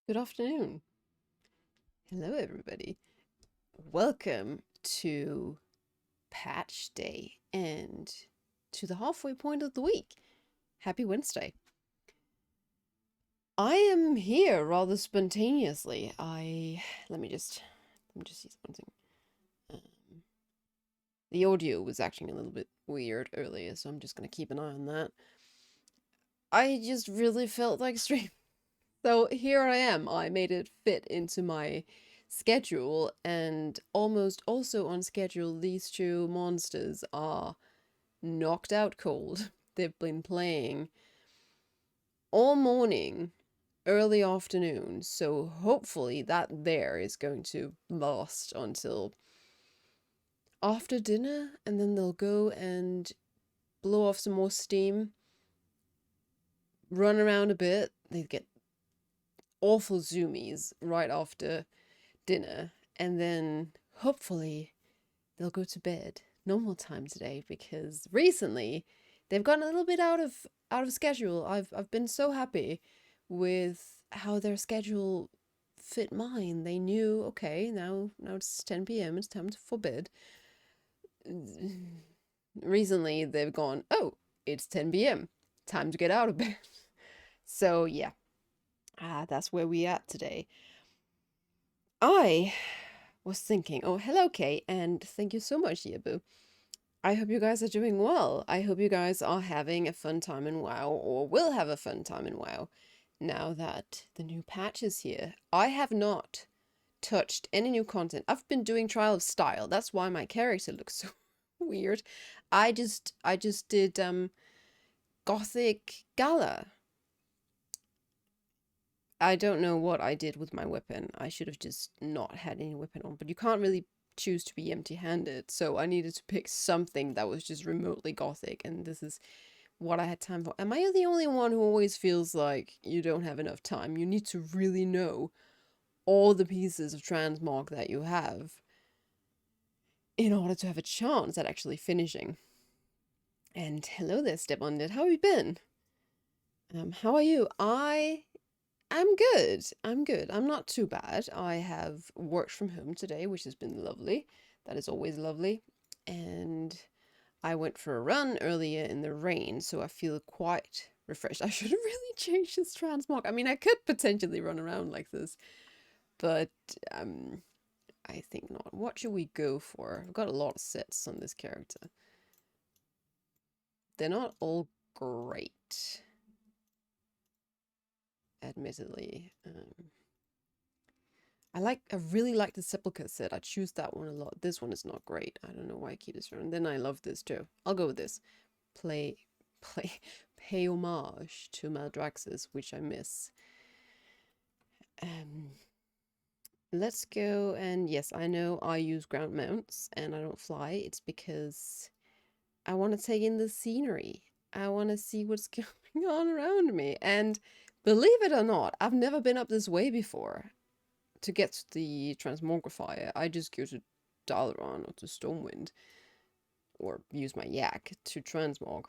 Good afternoon. Hello, everybody. Welcome to Patch Day and to the halfway point of the week. Happy Wednesday. I am here rather spontaneously. Let me just see something. Um, the audio was acting a little bit weird earlier, so I'm just gonna keep an eye on that. I just really felt like stream. So here I am. I made it fit into my schedule, and almost also on schedule, these two monsters are knocked out cold. They've been playing all morning, early afternoon, so hopefully that there is going to last until after dinner, and then they'll go and blow off some more steam, run around a bit. They get awful zoomies right after dinner, and then hopefully they'll go to bed normal time today, because recently they've gotten a little bit out of schedule. I've been so happy with how their schedule fit mine. They knew, okay, now it's 10 p.m. It's time for bed. Recently they've gone, oh, it's 10 p.m. Time to get out of bed. So yeah, that's where we at today. I was thinking, oh, hello, Kay, and thank you so much, Yebu. I hope you guys are doing well. I hope you guys are having a fun time in WoW, or will have a fun time in WoW, now that the new patch is here. I have not touched any new content. I've been doing Trial of Style. That's why my character looks so weird. I just did Gothic Gala. I don't know what I did with my weapon. I should have just not had any weapon on, but you can't really choose to be empty-handed, so I needed to pick something that was just remotely gothic, and this is what I had time for. Am I the only one who always feels like you don't have enough time? You need to really know all the pieces of transmog that you have in order to have a chance at actually finishing. And hello there, Step on it. How have you been? How are you? I'm good. I'm good. I'm not too bad. I have worked from home today, which has been lovely. That is always lovely. And I went for a run earlier in the rain, so I feel quite refreshed. I should have really changed this transmog. I mean, I could potentially run around like this, but I think not. What should we go for? I've got a lot of sets on this character. They're not all great, admittedly. I really like the Sepulchre set. I choose that one a lot. This one is not great. I don't know why I keep this around. Then I love this too. I'll go with this. Play, pay homage to Maldraxxus, which I miss. Um, let's go, and yes, I know I use ground mounts and I don't fly. It's because I want to take in the scenery. I want to see what's going on around me. And believe it or not, I've never been up this way before. To get to the transmogrifier, I just go to Dalaran or to Stormwind, or use my yak to transmog.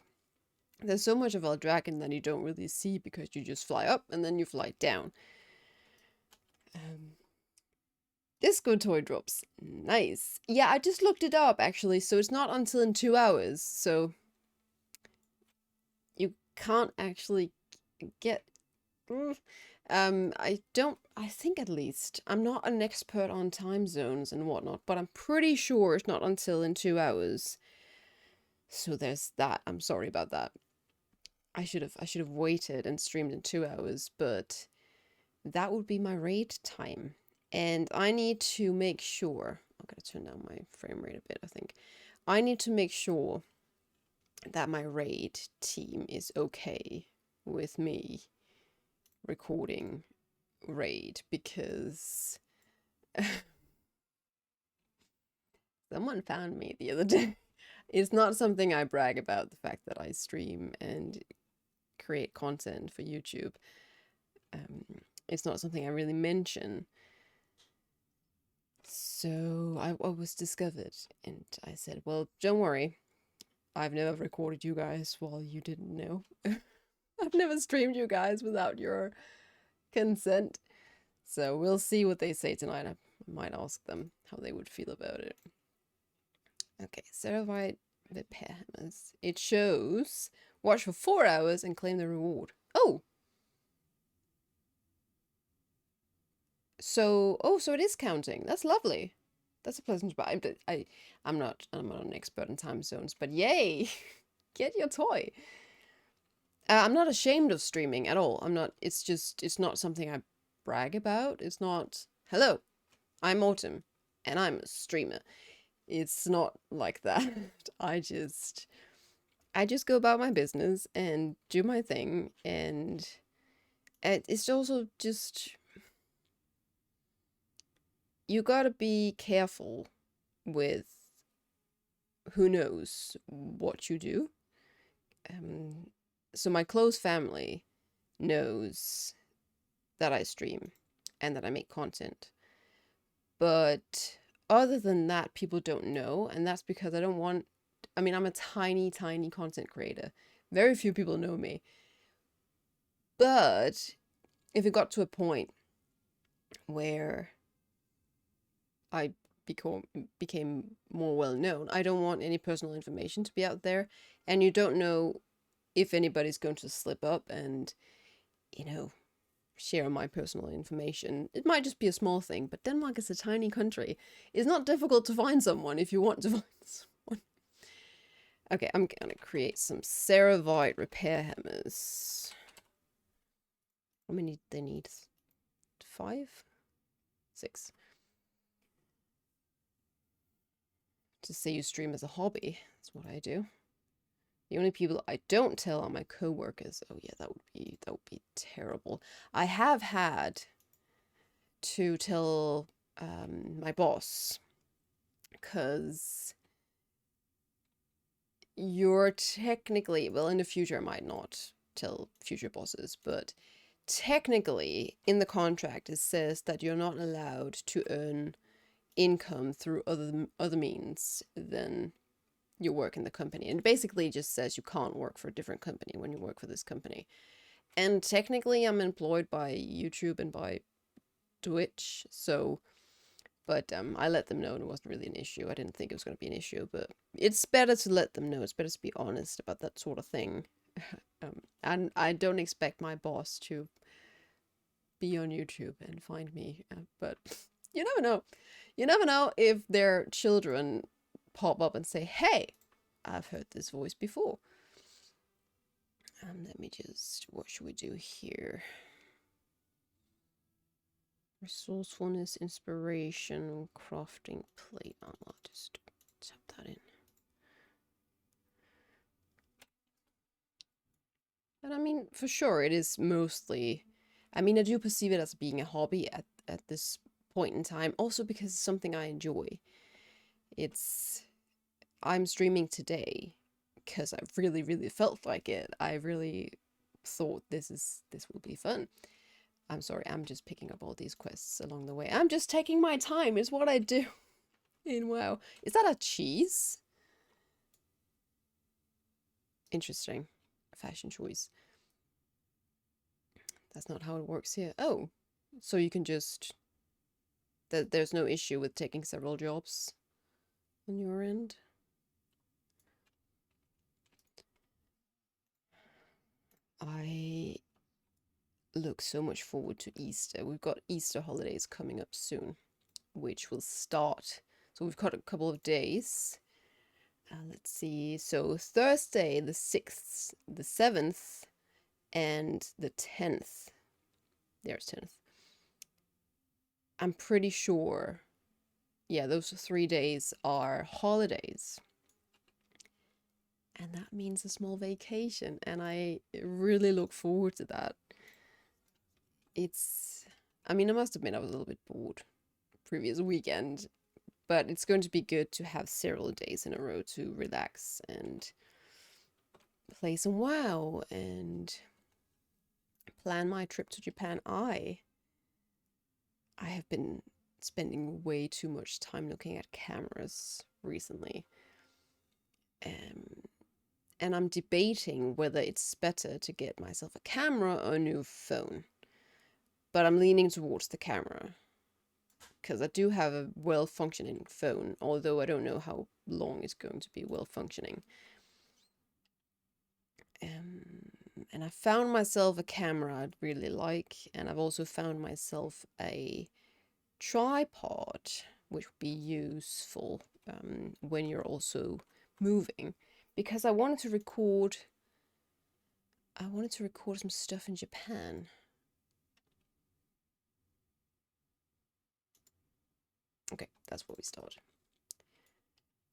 There's so much of Eldragon that you don't really see because you just fly up and then you fly down. Disco toy drops. Nice. Yeah, I just looked it up actually, so it's not until in 2 hours, so you can't actually get... I think at least, I'm not an expert on time zones and whatnot, but I'm pretty sure it's not until in 2 hours. So there's that. I'm sorry about that. I should have waited and streamed in 2 hours, but that would be my raid time. And I need to make sure, I'm gonna turn down my frame rate a bit, I think. I need to make sure that my raid team is okay with me recording raid, because someone found me the other day. It's not something I brag about, the fact that I stream and create content for YouTube. It's not something I really mention. So I was discovered, and I said, well, don't worry. I've never recorded you guys while you didn't know. I've never streamed you guys without your consent. So we'll see what they say tonight. I might ask them how they would feel about it. Okay, certified repair hammers. It shows watch for 4 hours and claim the reward. Oh! So it is counting. That's lovely. That's a pleasant surprise. I'm not an expert in time zones, but yay! Get your toy. I'm not ashamed of streaming at all. I'm not. It's not something I brag about. It's not. Hello, I'm Autumn, and I'm a streamer. It's not like that. I just go about my business and do my thing, and it's also just you gotta be careful with who knows what you do. So my close family knows that I stream and that I make content. But other than that, people don't know, and that's because I don't want... I mean, I'm a tiny, tiny content creator. Very few people know me. But if it got to a point where I became more well known, I don't want any personal information to be out there, and you don't know if anybody's going to slip up and, you know, share my personal information. It might just be a small thing, but Denmark is a tiny country. It's not difficult to find someone if you want to find someone. Okay, I'm gonna create some Ceravite repair hammers. How many do they need? 5? 6. To say you stream as a hobby. That's what I do. The only people I don't tell are my co-workers. Oh yeah, that would be terrible. I have had to tell my boss, because you're technically, well, in the future I might not tell future bosses, but technically in the contract it says that you're not allowed to earn income through other means than you work in the company. And basically just says you can't work for a different company when you work for this company. And technically I'm employed by YouTube and by Twitch, so... But I let them know and it wasn't really an issue. I didn't think it was going to be an issue, but it's better to let them know. It's better to be honest about that sort of thing. And I don't expect my boss to be on YouTube and find me, but you never know. You never know if their children pop up and say, hey, I've heard this voice before. Let me just, what should we do here? Resourcefulness, inspiration, crafting plate. I'll just tap that in. And I mean, for sure, it is mostly... I mean, I do perceive it as being a hobby at this point in time, also because it's something I enjoy. I'm streaming today because I really, really felt like it. I really thought this will be fun. I'm sorry, I'm just picking up all these quests along the way. I'm just taking my time, is what I do in WoW. Is that a cheese? Interesting. Fashion choice. That's not how it works here. Oh, so you can just... There's no issue with taking several jobs on your end? I look so much forward to Easter. We've got Easter holidays coming up soon, which will start. So we've got a couple of days. Let's see. So Thursday, the 6th, the 7th, and the 10th. There's 10th. I'm pretty sure. Yeah, those 3 days are holidays. And that means a small vacation. And I really look forward to that. I mean, I must admit I was a little bit bored previous weekend, but it's going to be good to have several days in a row to relax and play some WoW and plan my trip to Japan. I have been spending way too much time looking at cameras recently. And I'm debating whether it's better to get myself a camera or a new phone. but I'm leaning towards the camera because I do have a well-functioning phone, although I don't know how long it's going to be well-functioning. And I found myself a camera I'd really like, and I've also found myself a tripod, which would be useful when you're also moving, because I wanted to record some stuff in Japan. Okay, that's where we start.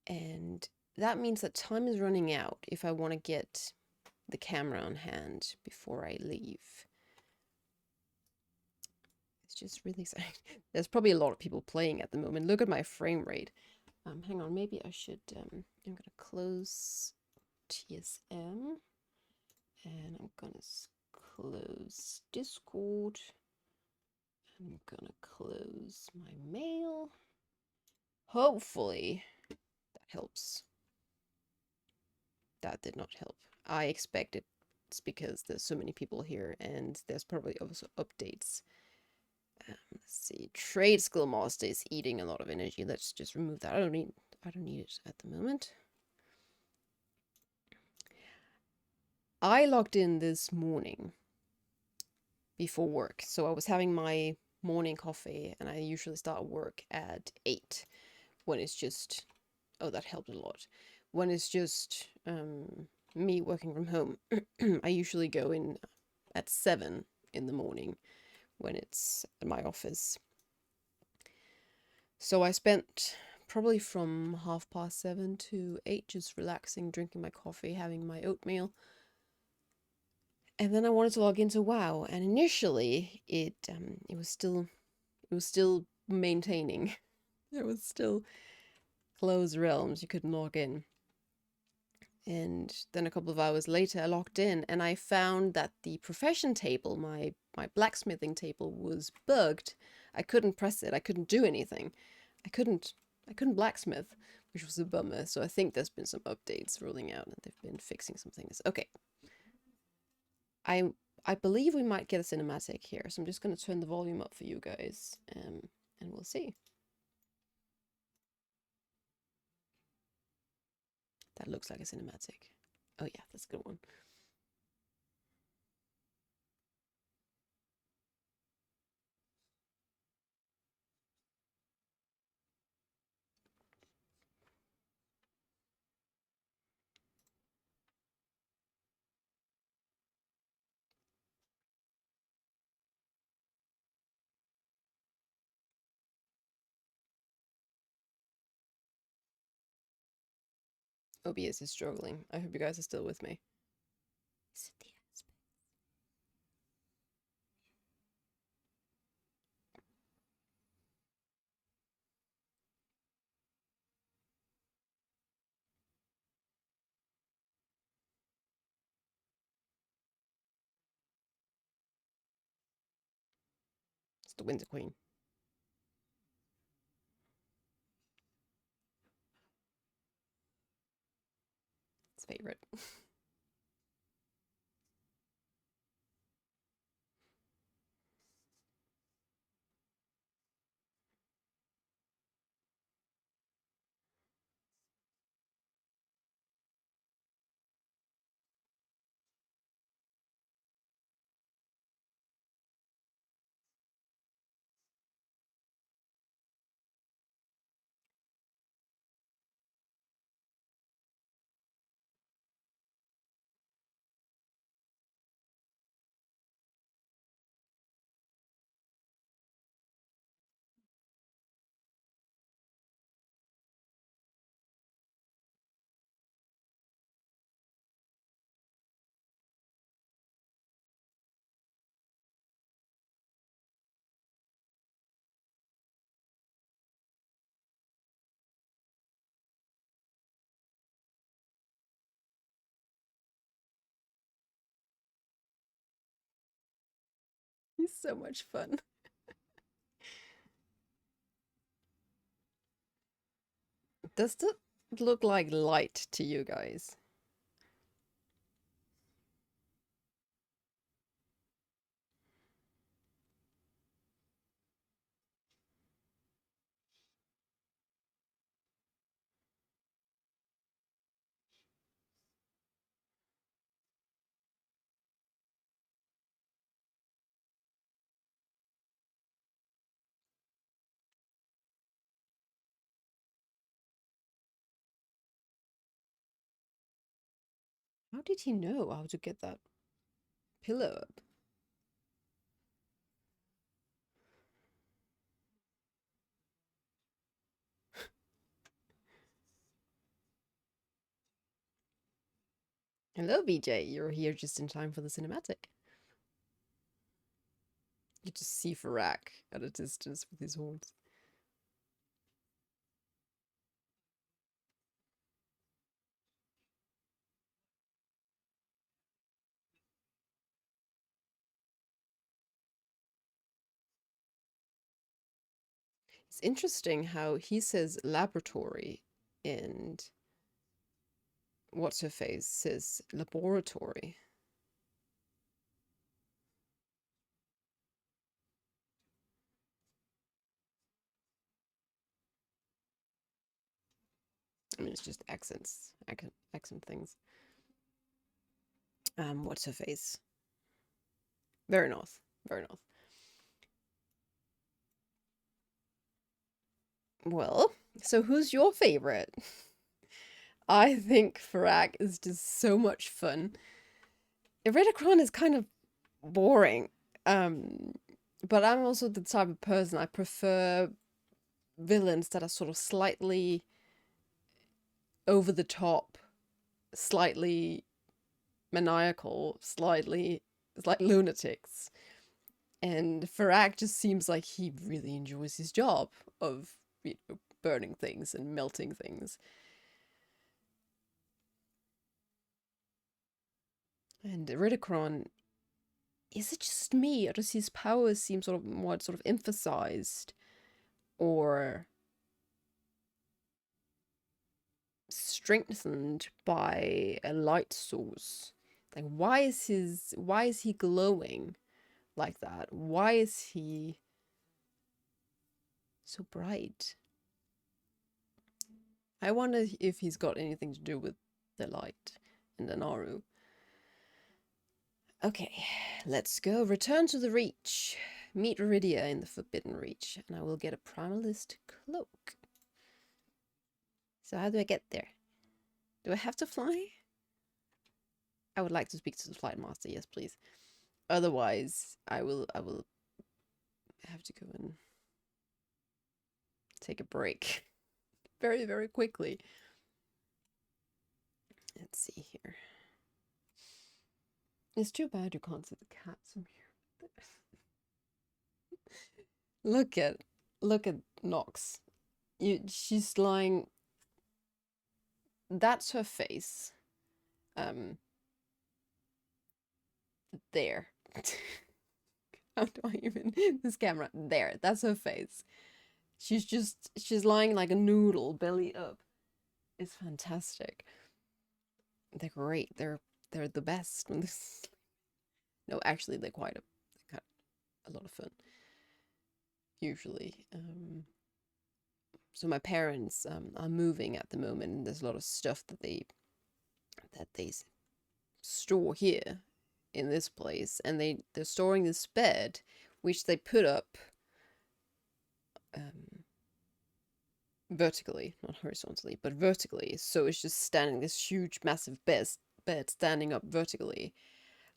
And that means that time is running out if I want to get the camera on hand before I leave. It's just really exciting. There's probably a lot of people playing at the moment. Look at my frame rate. Hang on, maybe I should, I'm gonna close TSM, and I'm gonna close Discord. I'm gonna close my mail. Hopefully that helps. That did not help. I expect it's because there's so many people here, and there's probably also updates. Let's see. Trade skill master is eating a lot of energy. Let's just remove that. I don't need it at the moment. I logged in this morning before work, so I was having my morning coffee, and I usually start work at 8 when it's just, oh, that helped a lot. When it's just me working from home, I usually go in at 7 in the morning when it's at my office. So I spent probably from 7:30 to 8 just relaxing, drinking my coffee, having my oatmeal. And then I wanted to log into WoW, and initially it was still maintaining. It was still closed realms, you couldn't log in. And then a couple of hours later I logged in, and I found that the profession table, my blacksmithing table, was bugged. I couldn't press it, I couldn't do anything. I couldn't blacksmith, which was a bummer. So I think there's been some updates rolling out and they've been fixing some things. Okay. I believe we might get a cinematic here, so I'm just going to turn the volume up for you guys, and we'll see. That looks like a cinematic. Oh yeah, that's a good one. OBS is struggling. I hope you guys are still with me. Is it the aspect? It's the Winter Queen. It's favorite. He's so much fun. Does it look like light to you guys? How did he know how to get that pillow up? Hello, BJ. You're here just in time for the cinematic. You just see Farak at a distance with his horns. It's interesting how he says laboratory and what's her face says laboratory. I mean, it's just accent things. What's her face? Very north, very north. Well, so who's your favorite? I think Farak is just so much fun. Iridacron is kind of boring. But I'm also the type of person I prefer villains that are sort of slightly over the top, slightly maniacal, slightly it's like lunatics. And Farak just seems like he really enjoys his job of, burning things and melting things. And Ridicron, is it just me, or does his powers seem sort of more sort of emphasized or strengthened by a light source? Like, why is he glowing like that? Why is he so bright? I wonder if he's got anything to do with the light in the Naru. Okay, let's go. Return to the Reach. Meet Iridia in the Forbidden Reach, and I will get a Primalist cloak. So how do I get there? Do I have to fly? I would like to speak to the flight master. Yes, please. Otherwise, I will have to go and take a break very, very quickly. Let's see here. It's too bad you can't see the cats from here. look at Nox. She's lying. That's her face. There. How do I even this camera? There. That's her face. She's lying like a noodle, belly up. It's fantastic. They're great. They're the best. No, actually, they're quite a lot of fun. Usually. So my parents are moving at the moment, and there's a lot of stuff that they store here in this place, and they're storing this bed, which they put up vertically, not horizontally, but vertically. So it's just standing this huge, massive bed standing up vertically.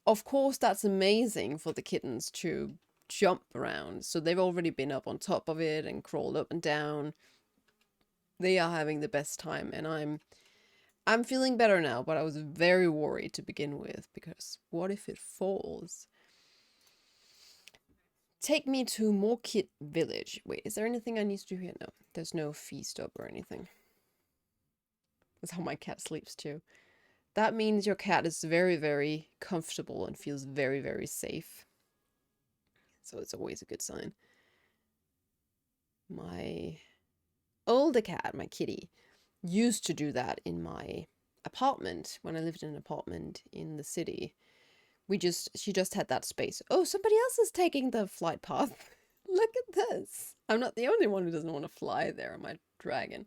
Of course, that's amazing for the kittens to jump around. So they've already been up on top of it and crawled up and down. They are having the best time, and I'm feeling better now, but I was very worried to begin with, because what if it falls? Take me to Morkit Village. Wait, is there anything I need to do here? No, there's no feast up or anything. That's how my cat sleeps too. That means your cat is very, very comfortable and feels very, very safe. So it's always a good sign. My older cat, my kitty, used to do that in my apartment when I lived in an apartment in the city. She just had that space. Oh, somebody else is taking the flight path. Look at this. I'm not the only one who doesn't want to fly there on my dragon.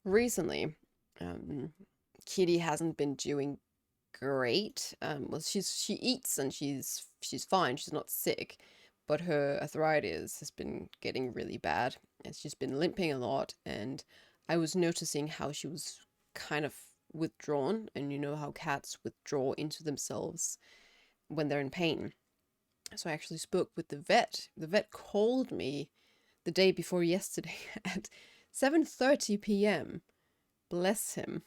Recently, Kitty hasn't been doing great. Well, she eats and she's fine. She's not sick, but her arthritis has been getting really bad, and she's been limping a lot. And I was noticing how she was kind of withdrawn, and you know how cats withdraw into themselves when they're in pain. So I actually spoke with the vet. The vet called me the day before yesterday at 7:30 p.m. Bless him.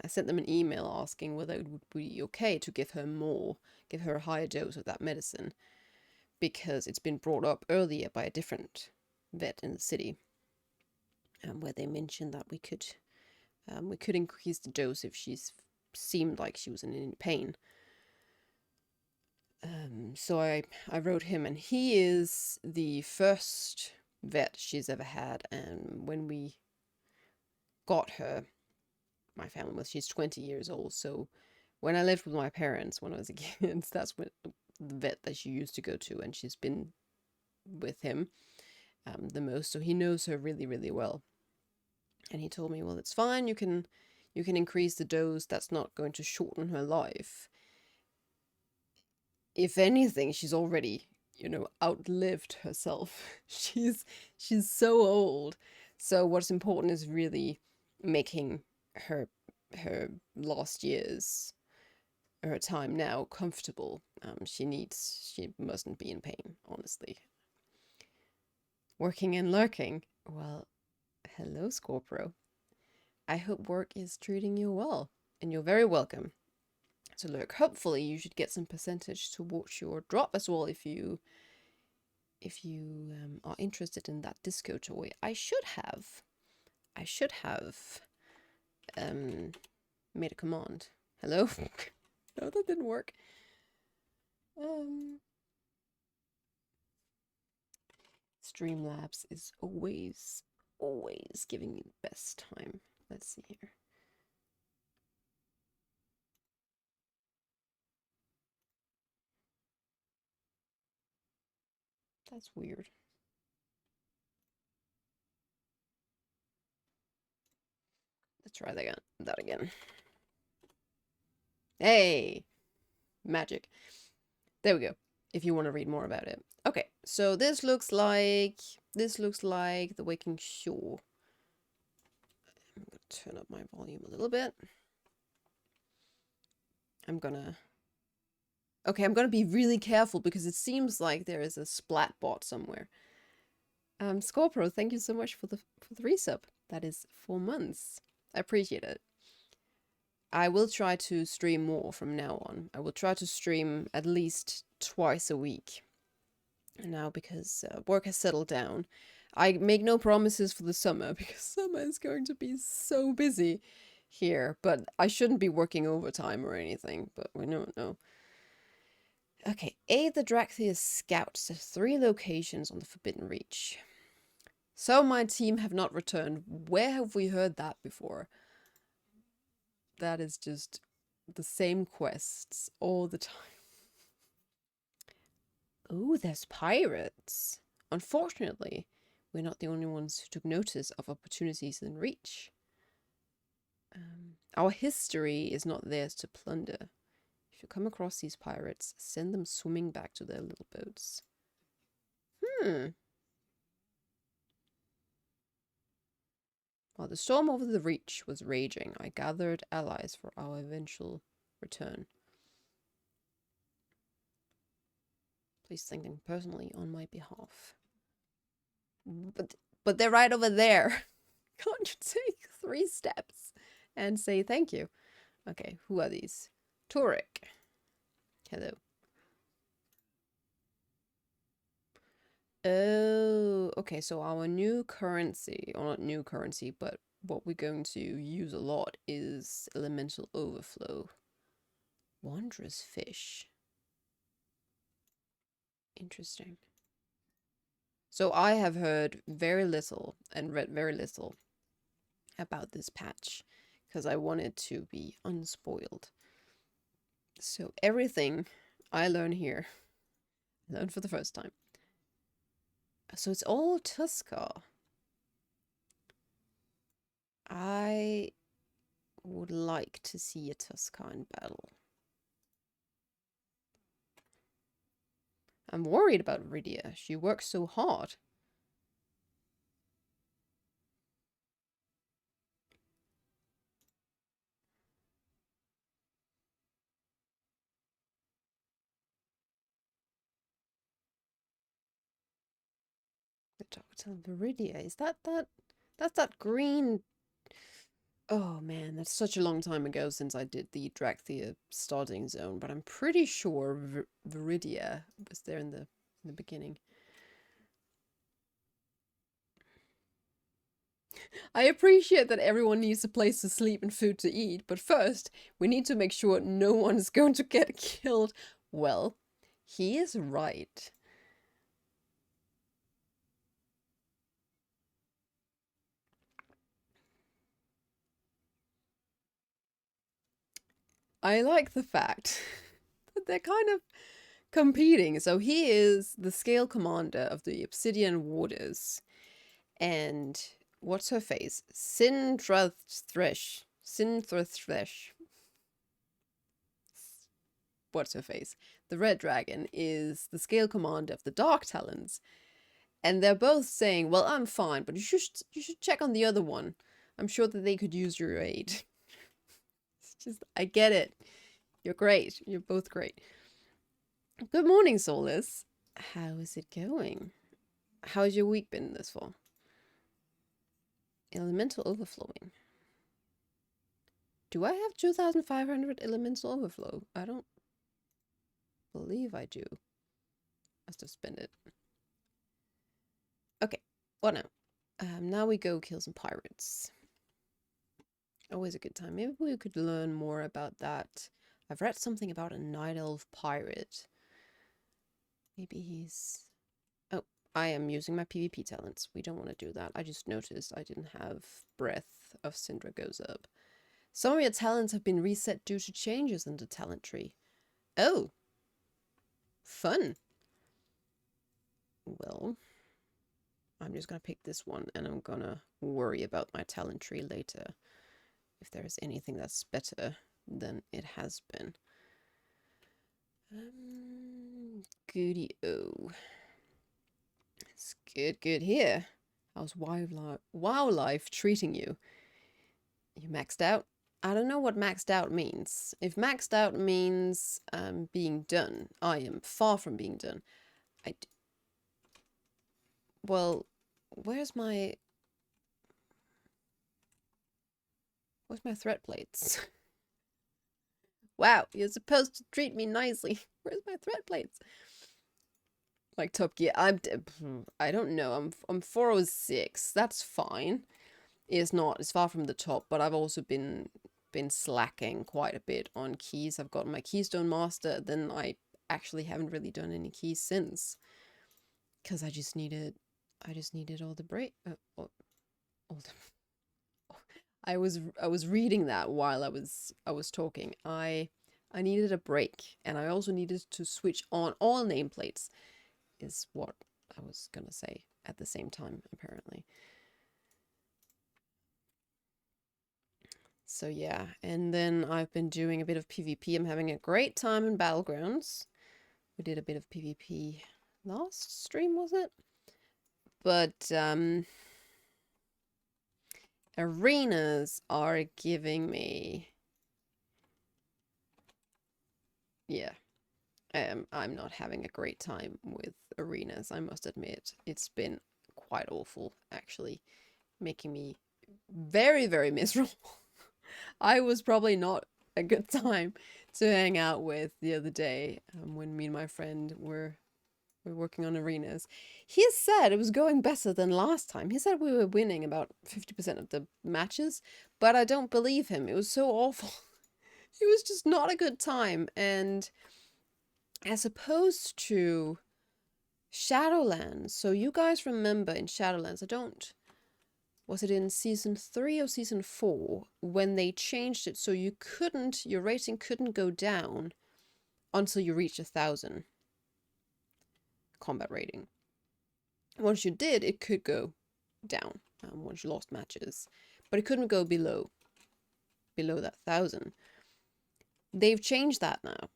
I sent them an email asking whether it would be okay to give her a higher dose of that medicine, because it's been brought up earlier by a different vet in the city, where they mentioned that we could increase the dose if she's seemed like she was in any pain. So I wrote him, and he is the first vet she's ever had. And when we got her, my family was, she's 20 years old. So when I lived with my parents when I was a kid, that's when the vet that she used to go to, and she's been with him the most. So he knows her really, really well. And he told me, well, it's fine. You can increase the dose. That's not going to shorten her life. If anything, she's already, outlived herself. she's so old. So what's important is really making her last years, her time now, comfortable. She mustn't be in pain, honestly. Working and lurking. Well, hello, Scorpio. I hope work is treating you well, and you're very welcome to lurk. Hopefully you should get some percentage towards your drop as well if you are interested in that disco toy. I should have made a command. Hello? No, that didn't work. Streamlabs is always giving me the best time. Let's see here. That's weird. Let's try that again. Hey! Magic. There we go. If you want to read more about it. Okay, so this looks like the Waking Shore. I'm gonna turn up my volume a little bit. I'm gonna be really careful because it seems like there is a splat bot somewhere. Scorpio, thank you so much for the resub. That is 4 months. I appreciate it. I will try to stream more from now on. I will try to stream at least twice a week now, because work has settled down. I make no promises for the summer because summer is going to be so busy here, but I shouldn't be working overtime or anything, but we don't know. Okay, aid the Drakthyr scouts at 3 locations on the Forbidden Reach. So my team have not returned. Where have we heard that before? That is just the same quests all the time. Oh, there's pirates. Unfortunately, we're not the only ones who took notice of opportunities in Reach. Our history is not theirs to plunder. If you come across these pirates, send them swimming back to their little boats. While the storm over the Reach was raging, I gathered allies for our eventual return. Please thank them personally on my behalf. But they're right over there. Can't you take 3 steps and say thank you? Okay, who are these? Torek. Hello. Oh, okay, so our new currency, or not new currency, but what we're going to use a lot is elemental overflow. Wondrous fish. Interesting. So I have heard very little and read very little about this patch because I wanted to be unspoiled. So everything I learn here, I learned for the first time. So it's all Tuskar. I would like to see a Tuskar in battle. I'm worried about Rydia. She works so hard. Viridia. Is that that? That's that green... Oh man, that's such a long time ago since I did the Drakthyr starting zone, but I'm pretty sure Viridia was there in the beginning. I appreciate that everyone needs a place to sleep and food to eat, but first, we need to make sure no one's going to get killed. Well, he is right. I like the fact that they're kind of competing. So he is the scale commander of the Obsidian Warders. And what's her face? Sindrathresh. Sindrathresh. What's her face? The Red Dragon is the scale commander of the Dark Talons. And they're both saying, well, I'm fine, but you should check on the other one. I'm sure that they could use your aid. It's just, I get it. You're great. You're both great. Good morning, Solus. How is it going? How's your week been this far? Elemental overflowing. Do I have 2,500 elemental overflow? I don't believe I do. Must have spent it. Okay, what now? Now we go kill some pirates. Always a good time. Maybe we could learn more about that. I've read something about a night elf pirate. Maybe he's... Oh, I am using my PvP talents. We don't want to do that. I just noticed I didn't have Breath of Syndra goes up. Some of your talents have been reset due to changes in the talent tree. Oh! Fun! Well, I'm just gonna pick this one and I'm gonna worry about my talent tree later. If there is anything that's better than it has been. Goody-o. It's good here. How's wildlife treating you? You maxed out? I don't know what maxed out means. If maxed out means being done, I am far from being done. Well, where's my threat plates? Wow, you're supposed to treat me nicely. Where's my threat plates? Like Top Gear, I don't know. I'm 406. That's fine. It's far from the top, but I've also been slacking quite a bit on keys. I've got my Keystone Master, then I actually haven't really done any keys since. Because I just needed all the break. I was reading that while I was talking. I needed a break, and I also needed to switch on all nameplates, is what I was gonna say at the same time, apparently. So yeah, and then I've been doing a bit of PvP. I'm having a great time in Battlegrounds. We did a bit of PvP last stream, was it? But arenas are giving me... Yeah. I'm not having a great time with arenas, I must admit. It's been quite awful, actually. Making me very, very miserable. I was probably not a good time to hang out with the other day when me and my friend were working on arenas. He said it was going better than last time. He said we were winning about 50% of the matches, but I don't believe him. It was so awful. It was just not a good time. And as opposed to Shadowlands, so you guys remember in Shadowlands, was it in season 3 or season 4 when they changed it so your rating couldn't go down until you reached 1,000 combat rating. Once you did, it could go down once you lost matches, but it couldn't go below that 1,000. They've changed that now.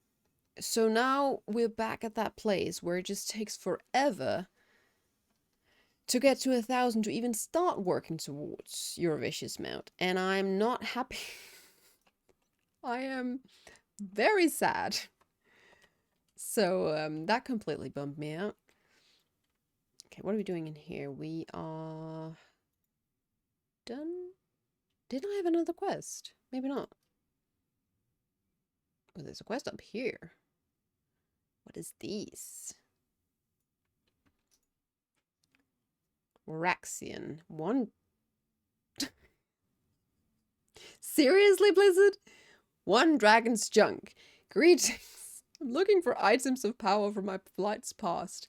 So now we're back at that place where it just takes forever to get to 1,000 to even start working towards your vicious mount. And I'm not happy. I am very sad. So that completely bummed me out. Okay, what are we doing in here? We are done. Didn't I have another quest? Maybe not. Oh, there's a quest up here. What is this? Raxian. One. Seriously, Blizzard? One dragon's junk. Greetings. I'm looking for items of power from my flights past.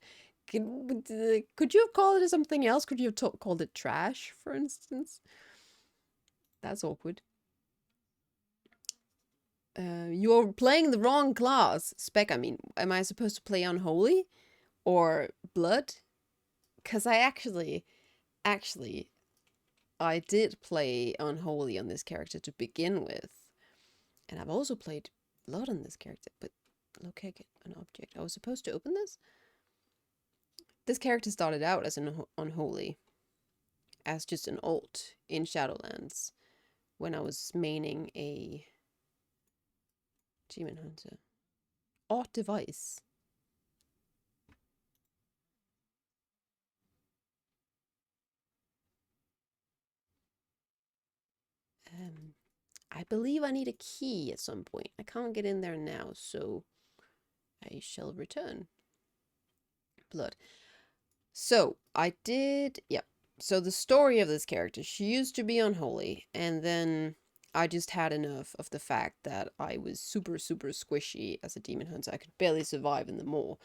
Could you have called it something else? Could you have called it trash, for instance? That's awkward. You're playing the wrong class. Spec, I mean, am I supposed to play Unholy? Or Blood? Because I actually, I did play Unholy on this character to begin with. And I've also played Blood on this character, but locate an object. I was supposed to open this? This character started out as an Unholy, as just an alt in Shadowlands, when I was maining a Demon Hunter. Art device. I believe I need a key at some point. I can't get in there now, so I shall return. Blood. So, I did... Yep. So, the story of this character, she used to be Unholy, and then I just had enough of the fact that I was super, super squishy as a Demon Hunter. I could barely survive in the maw,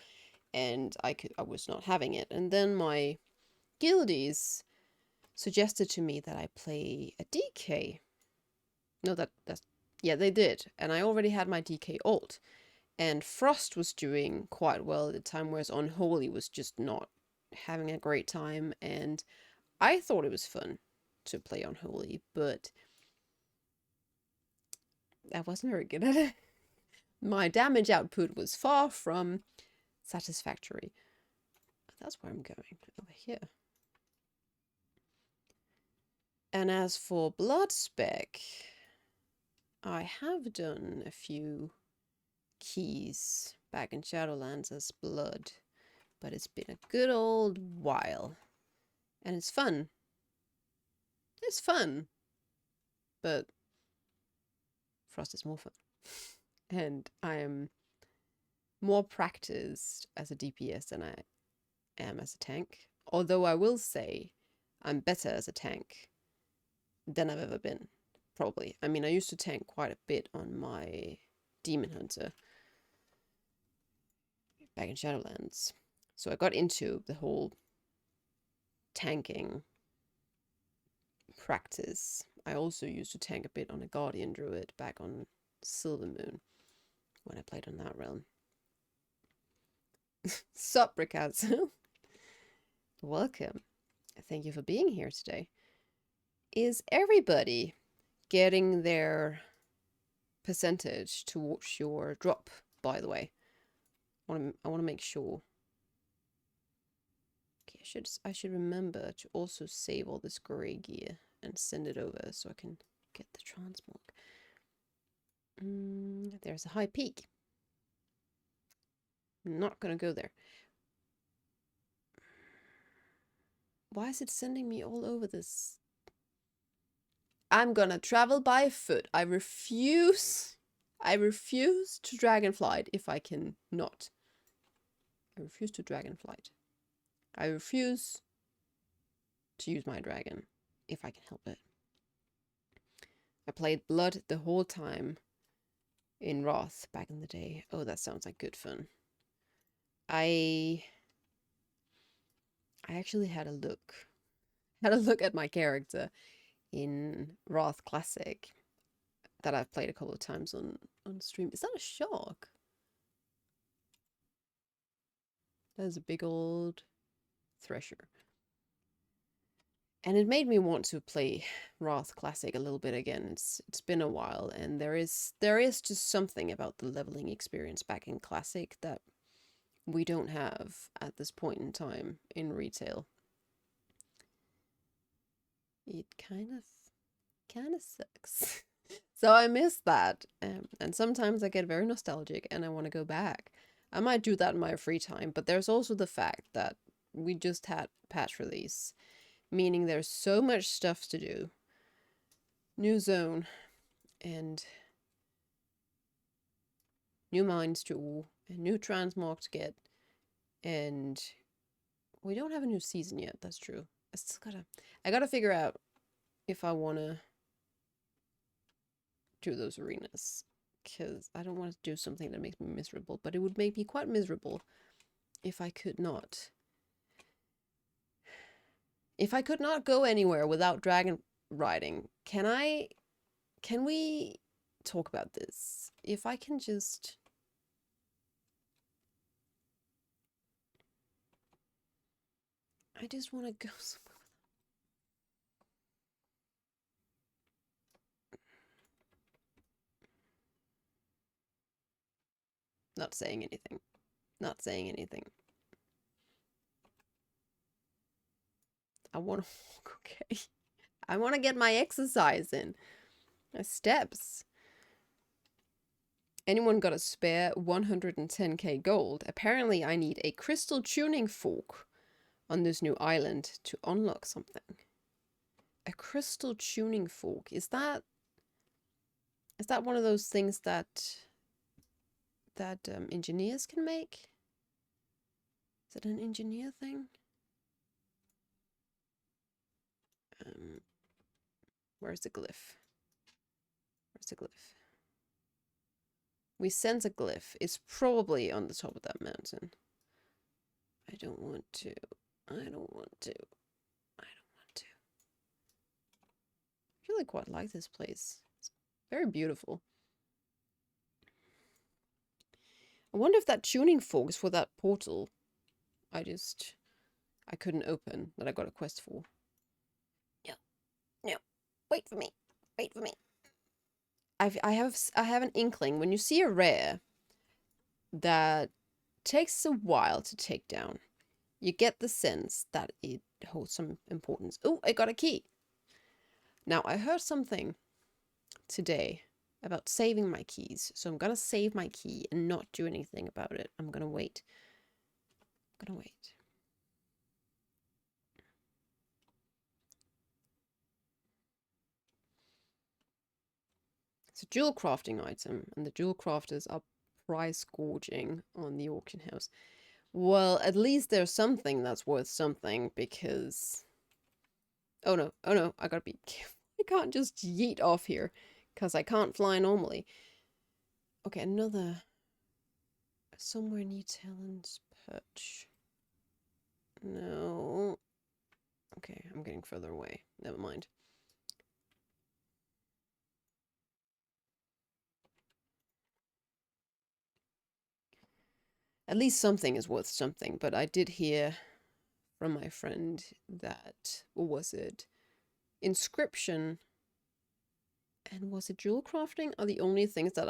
and I was not having it. And then my guildies suggested to me that I play a DK. No, that's... Yeah, they did. And I already had my DK ult. And Frost was doing quite well at the time, whereas Unholy was just not having a great time. And I thought it was fun to play Unholy, but I wasn't very good at it. My damage output was far from satisfactory. That's where I'm going, over here. And as for Blood Spec, I have done a few keys back in Shadowlands as Blood, but it's been a good old while. And it's fun. It's fun. But Frost is more fun. And I am more practiced as a DPS than I am as a tank. Although I will say I'm better as a tank than I've ever been. Probably. I mean, I used to tank quite a bit on my Demon Hunter back in Shadowlands. So I got into the whole tanking practice. I also used to tank a bit on a Guardian Druid back on Silvermoon when I played on that realm. Sup, Ricazzo? Welcome. Thank you for being here today. Is everybody getting their percentage towards your drop, by the way? I want to make sure. Okay, I should remember to also save all this grey gear and send it over so I can get the transmog. There's a high peak. I'm not gonna go there. Why is it sending me all over this? I'm gonna travel by foot. I refuse to Dragonflight if I can not. I refuse to Dragonflight. I refuse to use my dragon if I can help it. I played Blood the whole time in Wrath back in the day. Oh, that sounds like good fun. I actually had a look at my character in Wrath Classic that I've played a couple of times on stream. Is that a shark? That is a big old thresher. And it made me want to play Wrath Classic a little bit again. It's been a while, and there is just something about the leveling experience back in Classic that we don't have at this point in time in retail. It kind of sucks. So I miss that, and sometimes I get very nostalgic and I want to go back. I might do that in my free time, but there's also the fact that we just had patch release, meaning there's so much stuff to do. New zone and new mines to all, and new transmog to get, and we don't have a new season yet. That's true. I gotta figure out if I wanna do those arenas, because I don't want to do something that makes me miserable, but it would make me quite miserable if I could not. If I could not go anywhere without dragon riding, can we talk about this? If I can just... I just want to go somewhere. Not saying anything. Not saying anything. I want to walk, okay? I want to get my exercise in. My steps. Anyone got a spare 110k gold? Apparently I need a crystal tuning fork on this new island to unlock something. A crystal tuning fork. Is that one of those things that engineers can make? Is it an engineer thing? Where's the glyph? Where's the glyph? We sense a glyph. It's probably on the top of that mountain. I don't want to. I don't want to. I don't want to. I really quite like this place. It's very beautiful. I wonder if that tuning fork is for that portal I couldn't open, that I got a quest for. No. Wait for me. Wait for me. I have an inkling. When you see a rare that takes a while to take down, you get the sense that it holds some importance. Oh, I got a key. Now, I heard something today about saving my keys. So I'm gonna save my key and not do anything about it. I'm gonna wait. I'm gonna wait. It's a jewel crafting item, and the jewel crafters are price gouging on the auction house. Well, at least there's something that's worth something, because... Oh no, I gotta be careful. I can't just yeet off here, because I can't fly normally. Okay, another... Somewhere near Talon's Perch. No. Okay, I'm getting further away. Never mind. At least something is worth something, but I did hear from my friend that, what was it? Inscription and was it jewel crafting are the only things that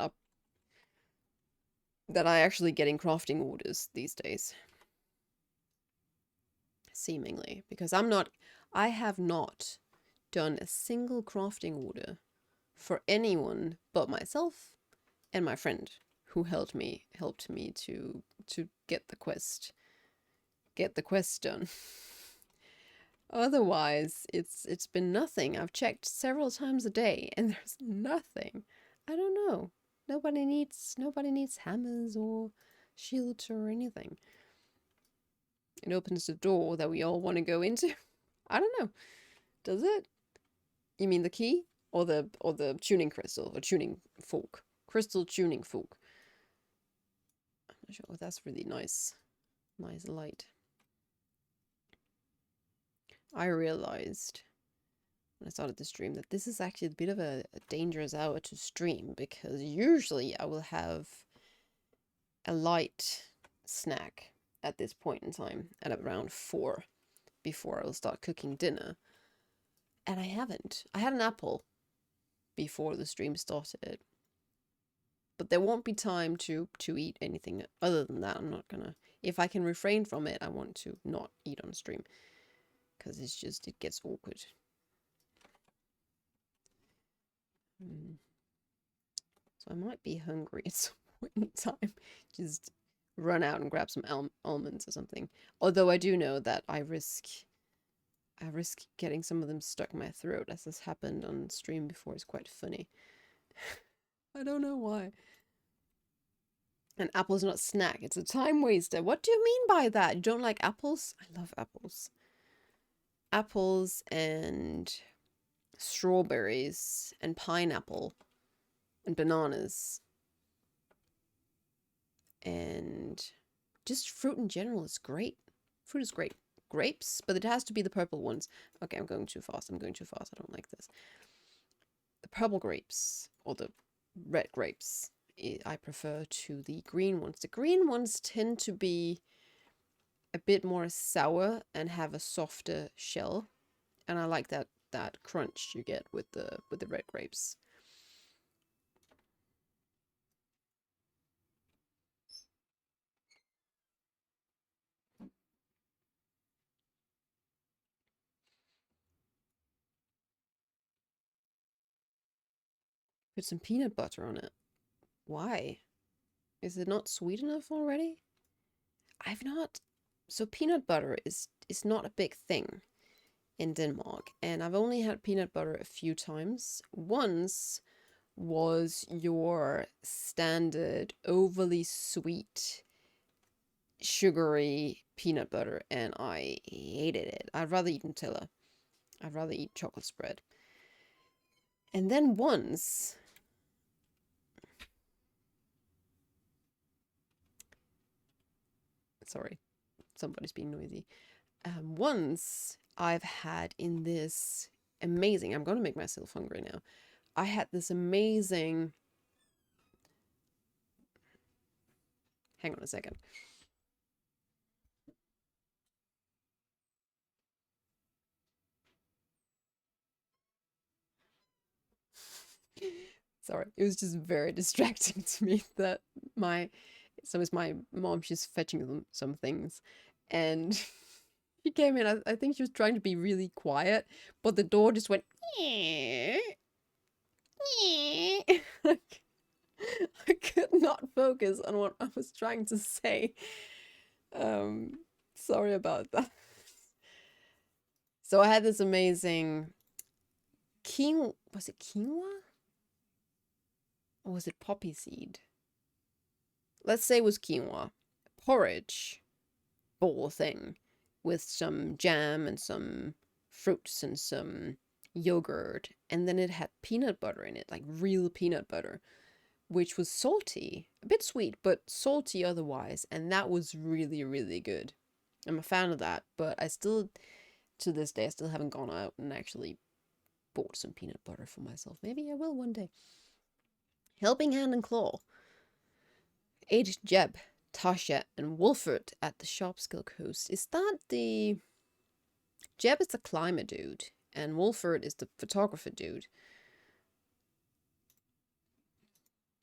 I actually get in crafting orders these days. Seemingly, because I have not done a single crafting order for anyone but myself and my friend, who helped me to get the quest done. Otherwise, it's been nothing. I've checked several times a day and there's nothing. I don't know. Nobody needs hammers or shields or anything. It opens the door that we all want to go into. I don't know. Does it? You mean the key or the tuning crystal or tuning fork? Crystal tuning fork. I'm not sure. Oh, that's really nice. Nice light. I realized when I started the stream that this is actually a bit of a dangerous hour to stream, because usually I will have a light snack at this point in time at around 4 before I will start cooking dinner. And I haven't. I had an apple before the stream started. But there won't be time to eat anything other than that. I'm not gonna... If I can refrain from it, I want to not eat on stream. Because it's just, it gets awkward. So I might be hungry at some point in time. Just run out and grab some almonds or something. Although I do know that I risk getting some of them stuck in my throat, as this happened on stream before. It's quite funny. I don't know why. An apple's not a snack, it's a time waster. What do you mean by that? You don't like apples? I love apples. Apples and strawberries and pineapple and bananas and just fruit in general is great. Fruit is great. Grapes, but it has to be the purple ones. Okay, I'm going too fast. I don't like this. The purple grapes or the red grapes I prefer to the green ones. The green ones tend to be a bit more sour and have a softer shell, and I like that crunch you get with the red grapes. Put some peanut butter on it. Why? Is it not sweet enough already? I've not... So peanut butter is not a big thing in Denmark, and I've only had peanut butter a few times. Once was your standard overly sweet, sugary peanut butter, and I hated it. I'd rather eat Nutella. I'd rather eat chocolate spread. And then once... Sorry, somebody's being noisy. Once I've had in this amazing... I'm going to make myself hungry now. I had this amazing... Hang on a second. Sorry, it was just very distracting to me that my mom, she's fetching them some things, and she came in. I think she was trying to be really quiet, but the door just went. Like, I could not focus on what I was trying to say. Sorry about that. So I had this amazing quinoa. Was it quinoa? Or was it poppy seed? Let's say it was quinoa. Porridge bowl thing with some jam and some fruits and some yogurt. And then it had peanut butter in it, like real peanut butter, which was salty. A bit sweet, but salty otherwise. And that was really, really good. I'm a fan of that, but I still, to this day, I still haven't gone out and actually bought some peanut butter for myself. Maybe I will one day. Helping Hand and Claw. Age Jeb, Tasha, and Wolfert at the Sharpskill Coast. Is that the... Jeb is the climber dude, and Wolfert is the photographer dude.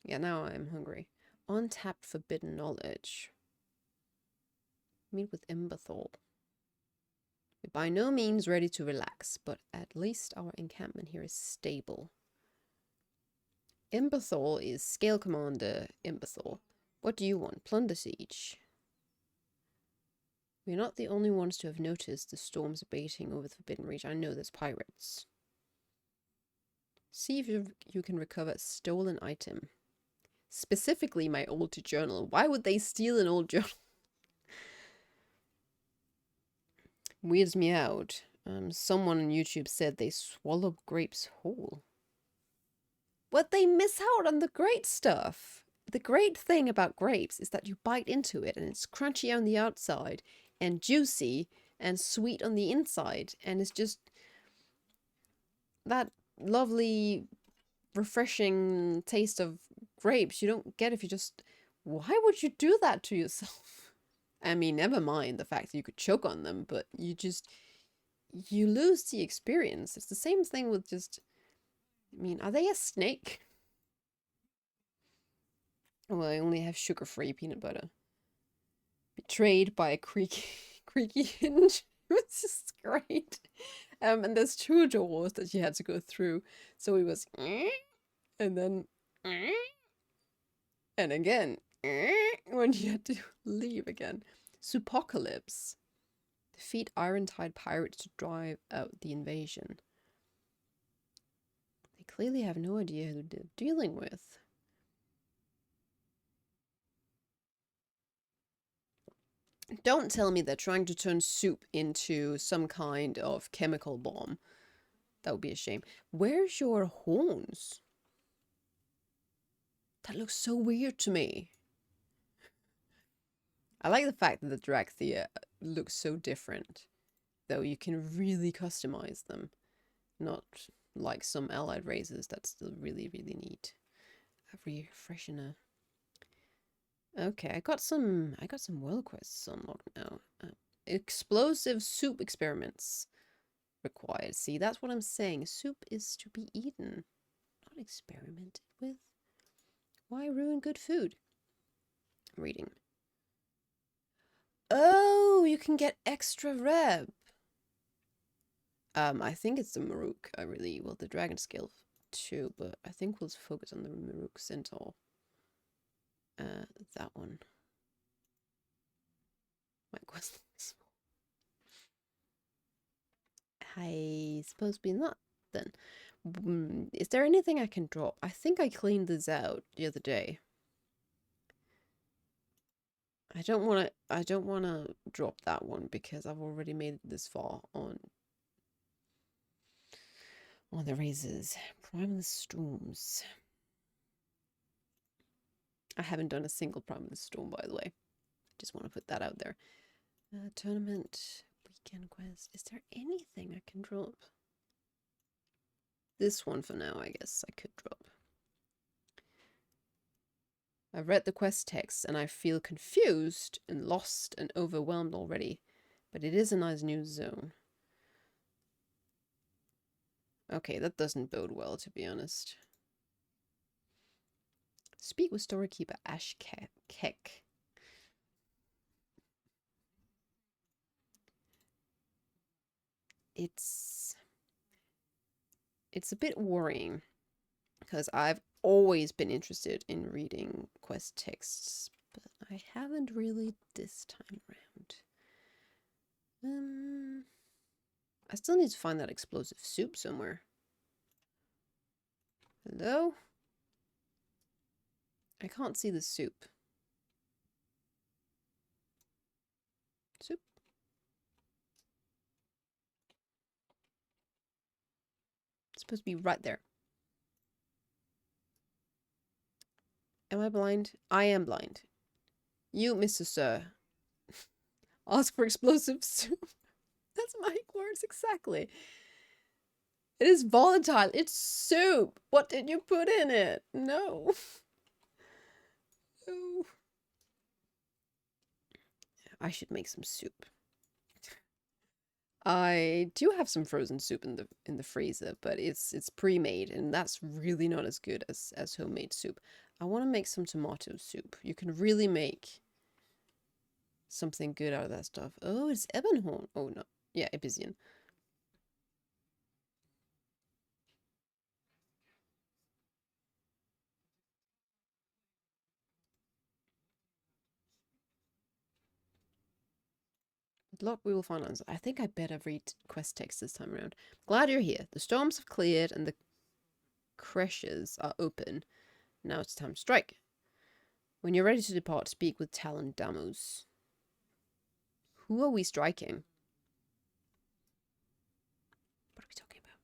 Yeah, now I'm hungry. Untapped forbidden knowledge. Meet with Emberthal. We're by no means ready to relax, but at least our encampment here is stable. Emberthal is Scale Commander Emberthal. What do you want? Plunder Siege. We're not the only ones to have noticed the storms abating over the Forbidden Reach. I know there's pirates. See if you can recover a stolen item. Specifically my old journal. Why would they steal an old journal? Weirds me out. Someone on YouTube said they swallow grapes whole. What, they miss out on the great stuff. The great thing about grapes is that you bite into it and it's crunchy on the outside and juicy and sweet on the inside, and it's just that lovely, refreshing taste of grapes you don't get if you just... Why would you do that to yourself? I mean, never mind the fact that you could choke on them, but you lose the experience. It's the same thing with just... I mean, are they a snake? Well, I only have sugar-free peanut butter. Betrayed by a creaky hinge. It's just great. And there's 2 doors that you had to go through. So it was... And then... And again... when you had to leave again. Supocalypse. Defeat Iron-Tide pirates to drive out the invasion. They clearly have no idea who they're dealing with. Don't tell me they're trying to turn soup into some kind of chemical bomb. That would be a shame. Where's your horns? That looks so weird to me. I like the fact that the Drakthyr looks so different. Though you can really customize them. Not like some allied races that's still really, really neat. A refreshener. Okay, I got some world quests unlocked now. Explosive soup experiments required. See, that's what I'm saying. Soup is to be eaten, not experimented with. Why ruin good food? Reading. Oh, you can get extra rep. I think it's the Maruk. Well, the Dragon Skill too, but I think we'll focus on the Maruk Centaur. That one. My quest is I suppose to be not then. Is there anything I can drop? I think I cleaned this out the other day. I don't wanna drop that one because I've already made it this far on the razors. Primeless Storms. I haven't done a single Primeless Storm, by the way. Just want to put that out there. Tournament, weekend quest. Is there anything I can drop? This one for now, I guess I could drop. I've read the quest text and I feel confused and lost and overwhelmed already. But it is a nice new zone. Okay, that doesn't bode well, to be honest. Speak with storekeeper Ash Keck. It's a bit worrying because I've always been interested in reading quest texts, but I haven't really this time around. I still need to find that explosive soup somewhere. Hello? I can't see the soup. Soup? It's supposed to be right there. Am I blind? I am blind. You, Mr. Sir. Ask for explosive soup. That's my words exactly. It is volatile. It's soup. What did you put in it? No. No. I should make some soup. I do have some frozen soup in the freezer, but it's pre-made and that's really not as good as homemade soup. I want to make some tomato soup. You can really make something good out of that stuff. Oh, it's Ebonhorn. Oh no. Yeah, Ebysian. With luck, we will find answers. I think I better read quest text this time around. Glad you're here. The storms have cleared and the creches are open. Now it's time to strike. When you're ready to depart, speak with Talon Damus. Who are we striking? What are we talking about?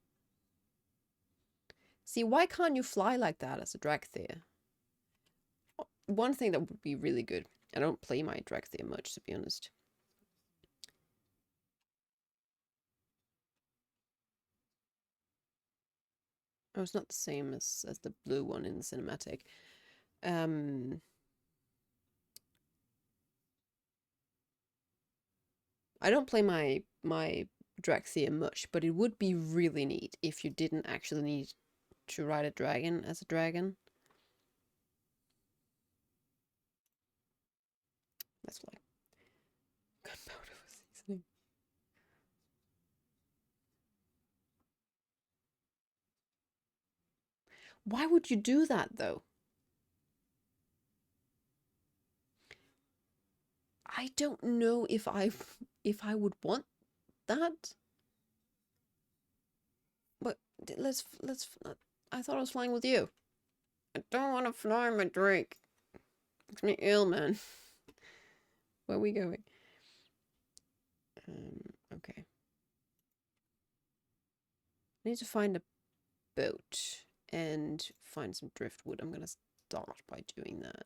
See, why can't you fly like that as a Drakthyr? One thing that would be really good. I don't play my Drakthyr much, to be honest. Oh, it's not the same as the blue one in the cinematic. I don't play my Drakthyr much, but it would be really neat if you didn't actually need to ride a dragon as a dragon. That's why. Gunpowder for seasoning. Why would you do that though? I don't know if I would want that. But let's I thought I was flying with you. I don't want to fly my Drake. Makes me ill, man. Where are we going? Okay. I need to find a boat and find some driftwood. I'm gonna start by doing that.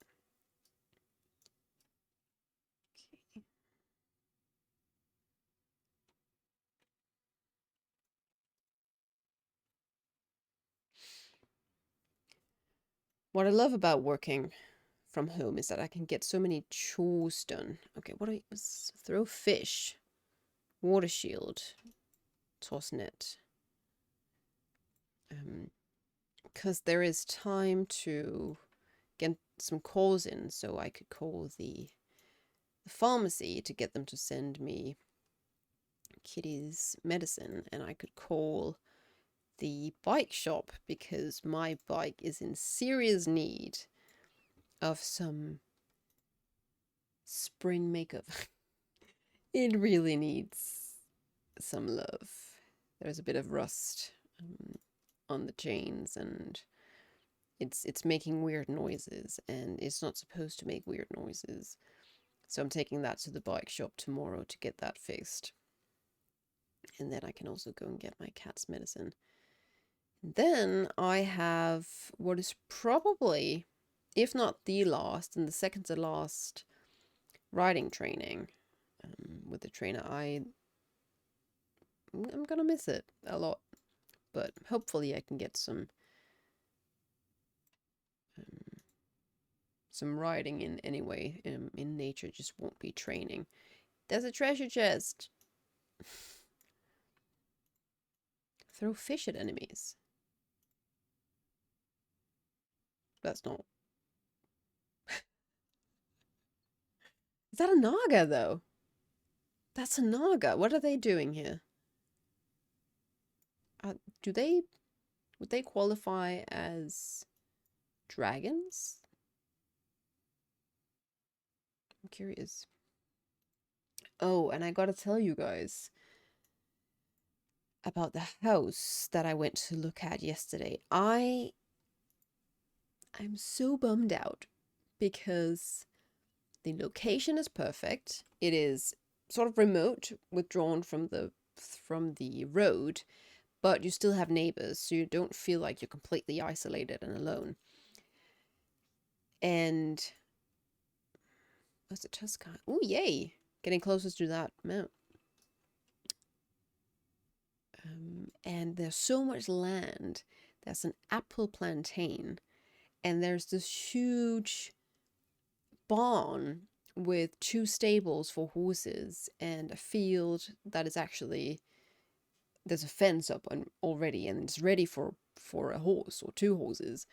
Okay. What I love about working from home is that I can get so many chores done. Okay, what do I throw fish, water shield, toss net. Because there is time to get some calls in, so I could call the pharmacy to get them to send me Kitty's medicine, and I could call the bike shop because my bike is in serious need of some spring makeup. It really needs some love. There's a bit of rust on the chains, and it's making weird noises, and it's not supposed to make weird noises. So I'm taking that to the bike shop tomorrow to get that fixed. And then I can also go and get my cat's medicine. Then I have what is probably, if not the last, and the second to last riding training with the trainer. I'm gonna miss it a lot, but hopefully I can get some riding in anyway. In nature, just won't be training. There's a treasure chest. Throw fish at enemies. That's not. Is that a Naga though? That's a Naga. What are they doing here? Would they qualify as dragons? I'm curious. Oh, and I gotta tell you guys about the house that I went to look at yesterday. I'm so bummed out because the location is perfect. It is sort of remote, withdrawn from the road, but you still have neighbors, so you don't feel like you're completely isolated and alone. And what's the Tuscan? Oh, yay! Getting closer to that mount. And there's so much land. There's an apple plantain, and there's this huge barn with 2 stables for horses and a field that is actually, there's a fence up already, and it's ready for a horse or 2 horses.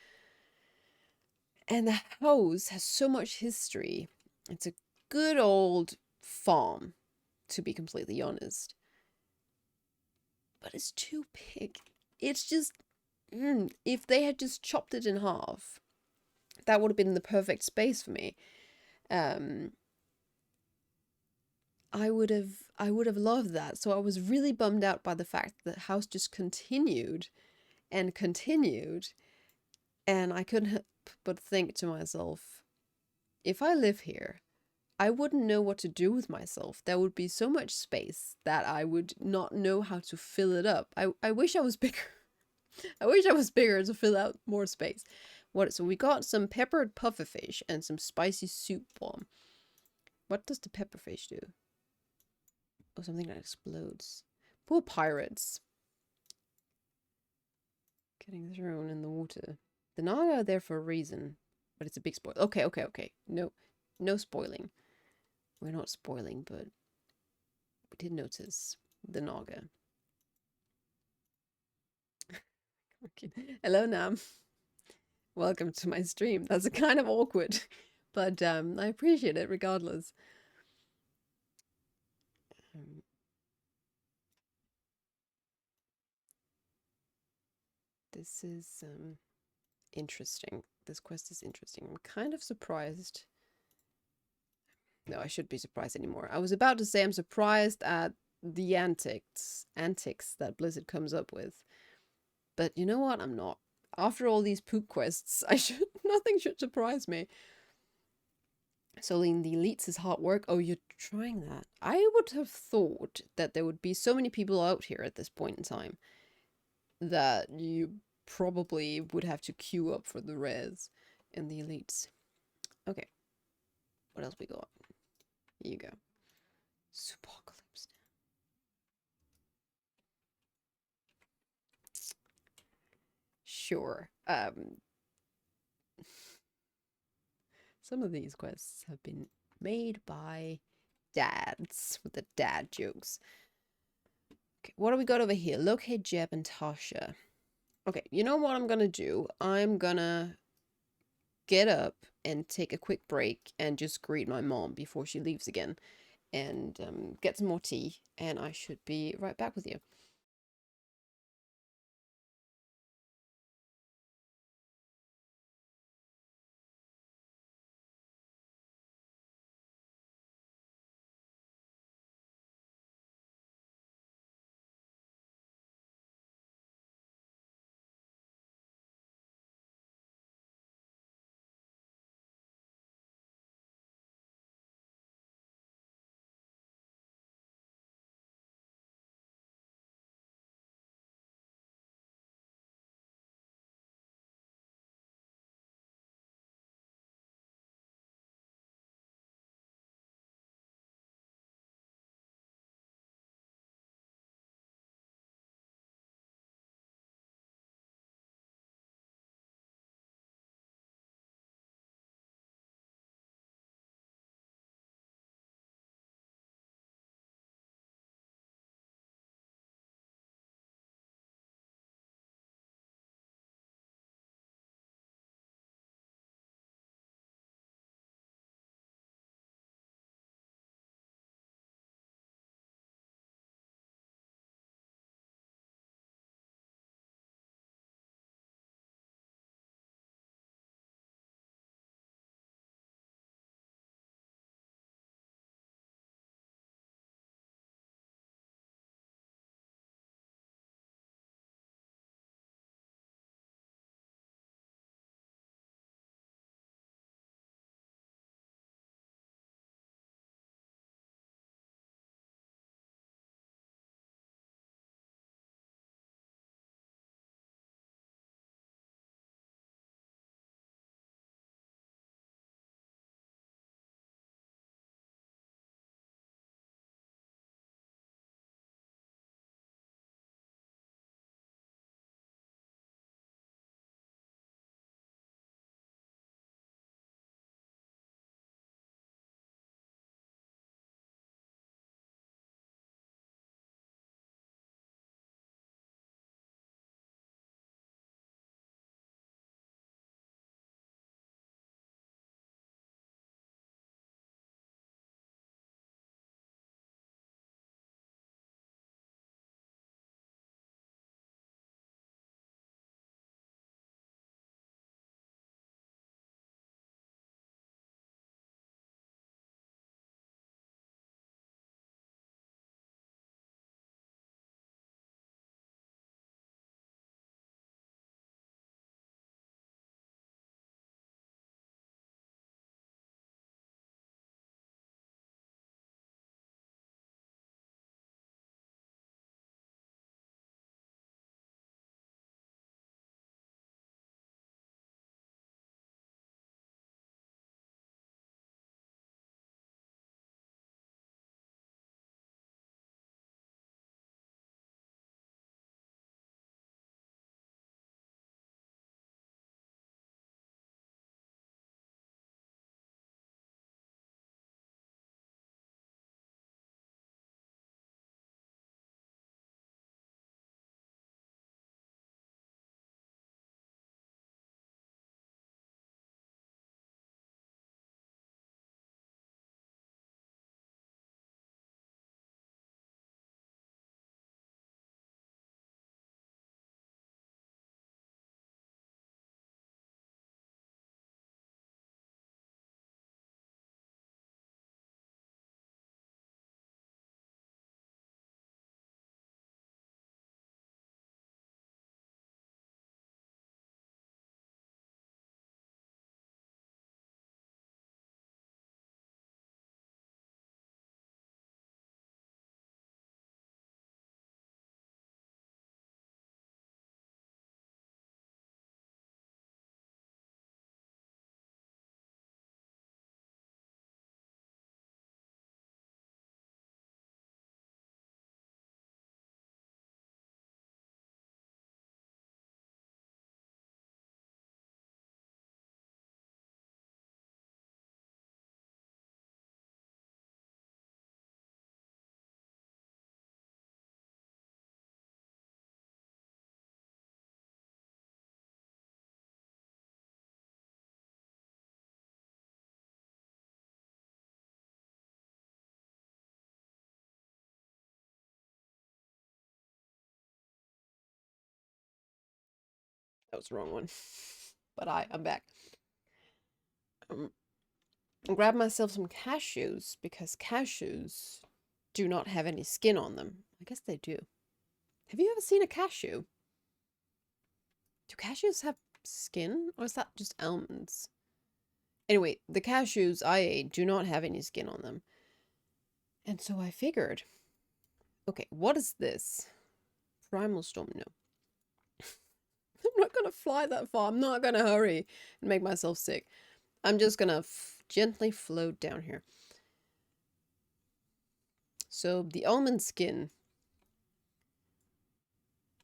And the house has so much history. It's a good old farm, to be completely honest. But it's too big. It's just, if they had just chopped it in half, that would have been the perfect space for me. I would have loved that. So I was really bummed out by the fact that the house just continued and continued, and I couldn't help but think to myself, if I live here, I wouldn't know what to do with myself. There would be so much space that I would not know how to fill it up. I wish I was bigger. I wish I was bigger to fill out more space. So we got some peppered pufferfish and some spicy soup bomb. What does the pepperfish do? Oh, something that explodes. Poor pirates. Getting thrown in the water. The Naga are there for a reason, but it's a big spoil. Okay. No spoiling. We're not spoiling, but we did notice the Naga. Okay. Hello, Nam. Welcome to my stream. That's kind of awkward, but I appreciate it regardless. This is interesting. This quest is interesting. I'm kind of surprised. No, I shouldn't be surprised anymore. I was about to say I'm surprised at the antics that Blizzard comes up with. But you know what? I'm not. After all these poop quests, nothing should surprise me. Soling the elites is hard work. Oh, you're trying that. I would have thought that there would be so many people out here at this point in time that you probably would have to queue up for the rares and the elites. Okay. What else we got? Here you go. Supercalypse. Sure. Some of these quests have been made by dads with the dad jokes. Okay, what do we got over here? Locate Jeb and Tasha. Okay, you know what I'm gonna do? I'm gonna get up and take a quick break and just greet my mom before she leaves again and get some more tea, and I should be right back with you. That was the wrong one. But I'm back. Grab myself some cashews because cashews do not have any skin on them. I guess they do. Have you ever seen a cashew? Do cashews have skin, or is that just almonds? Anyway, the cashews I ate do not have any skin on them. And so I figured, okay, what is this? Primal Storm, no. I'm not gonna fly that far. I'm not gonna hurry and make myself sick. I'm just gonna gently float down here. So the almond skin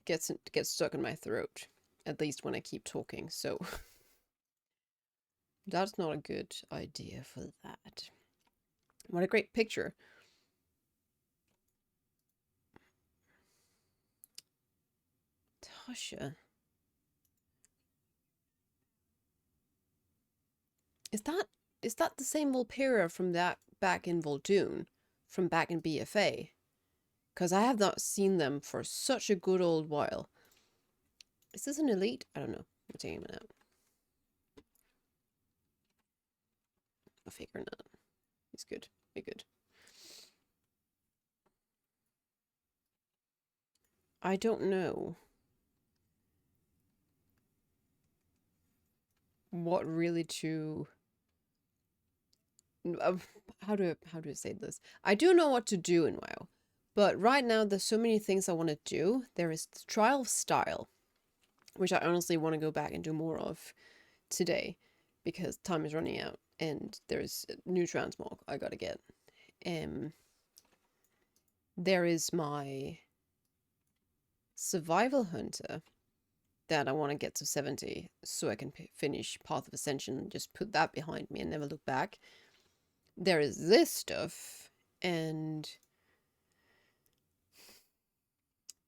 gets stuck in my throat, at least when I keep talking, so that's not a good idea for that. What a great picture. Tasha. Is that the same Volpera from that back in Voldoon? From back in BFA? Because I have not seen them for such a good old while. Is this an elite? I don't know. I'm taking it out. I'll figure it out. He's good. Be good. I don't know what really to... how do I say this? I do know what to do in WoW, but right now there's so many things I want to do. There is the Trial of Style, which I honestly want to go back and do more of today because time is running out and there's new transmog I gotta get. There is my Survival Hunter that I want to get to 70 so I can finish Path of Ascension and just put that behind me and never look back. There is this stuff and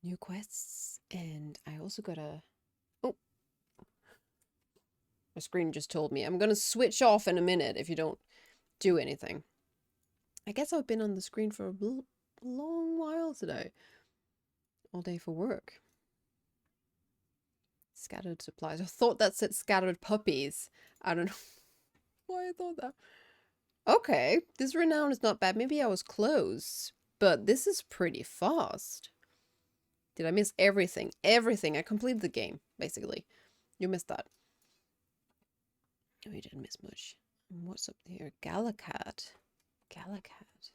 new quests, and I also gotta... Oh, my screen just told me I'm gonna switch off in a minute if you don't do anything. I guess I've been on the screen for a long while today. All day for work. Scattered supplies. I thought that said scattered puppies. I don't know why I thought that. Okay, this renown is not bad. Maybe I was close, but this is pretty fast. Did I miss everything? Everything. I completed the game, basically. You missed that. Oh, you didn't miss much. What's up here? Galacat. Galacat.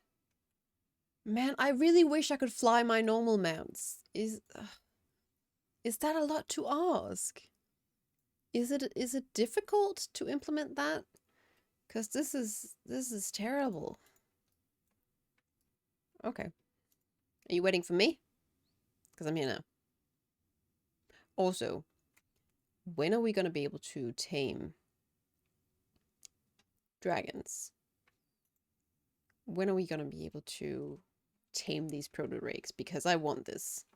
Man, I really wish I could fly my normal mounts. Is that a lot to ask? Is it difficult to implement that? Because this is terrible. Okay. Are you waiting for me? Because I'm here now. Also, when are we going to be able to tame dragons? When are we going to be able to tame these proto-rakes? Because I want this.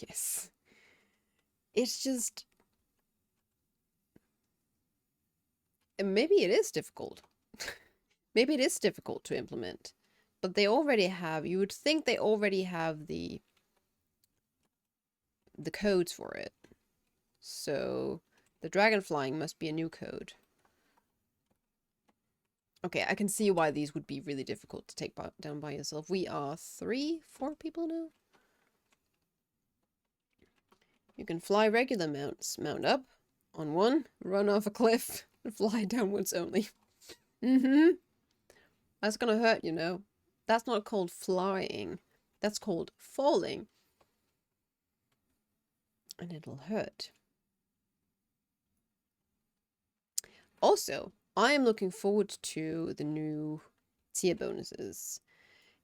Yes. It's just... And maybe it is difficult. Maybe it is difficult to implement. But they already have... You would think they already have the codes for it. So the dragon flying must be a new code. Okay, I can see why these would be really difficult to take down by yourself. We are 4 people now. You can fly regular mounts. Mount up on one, run off a cliff, and fly downwards only. That's gonna hurt, you know. That's not called flying. That's called falling. And it'll hurt. Also, I am looking forward to the new tier bonuses.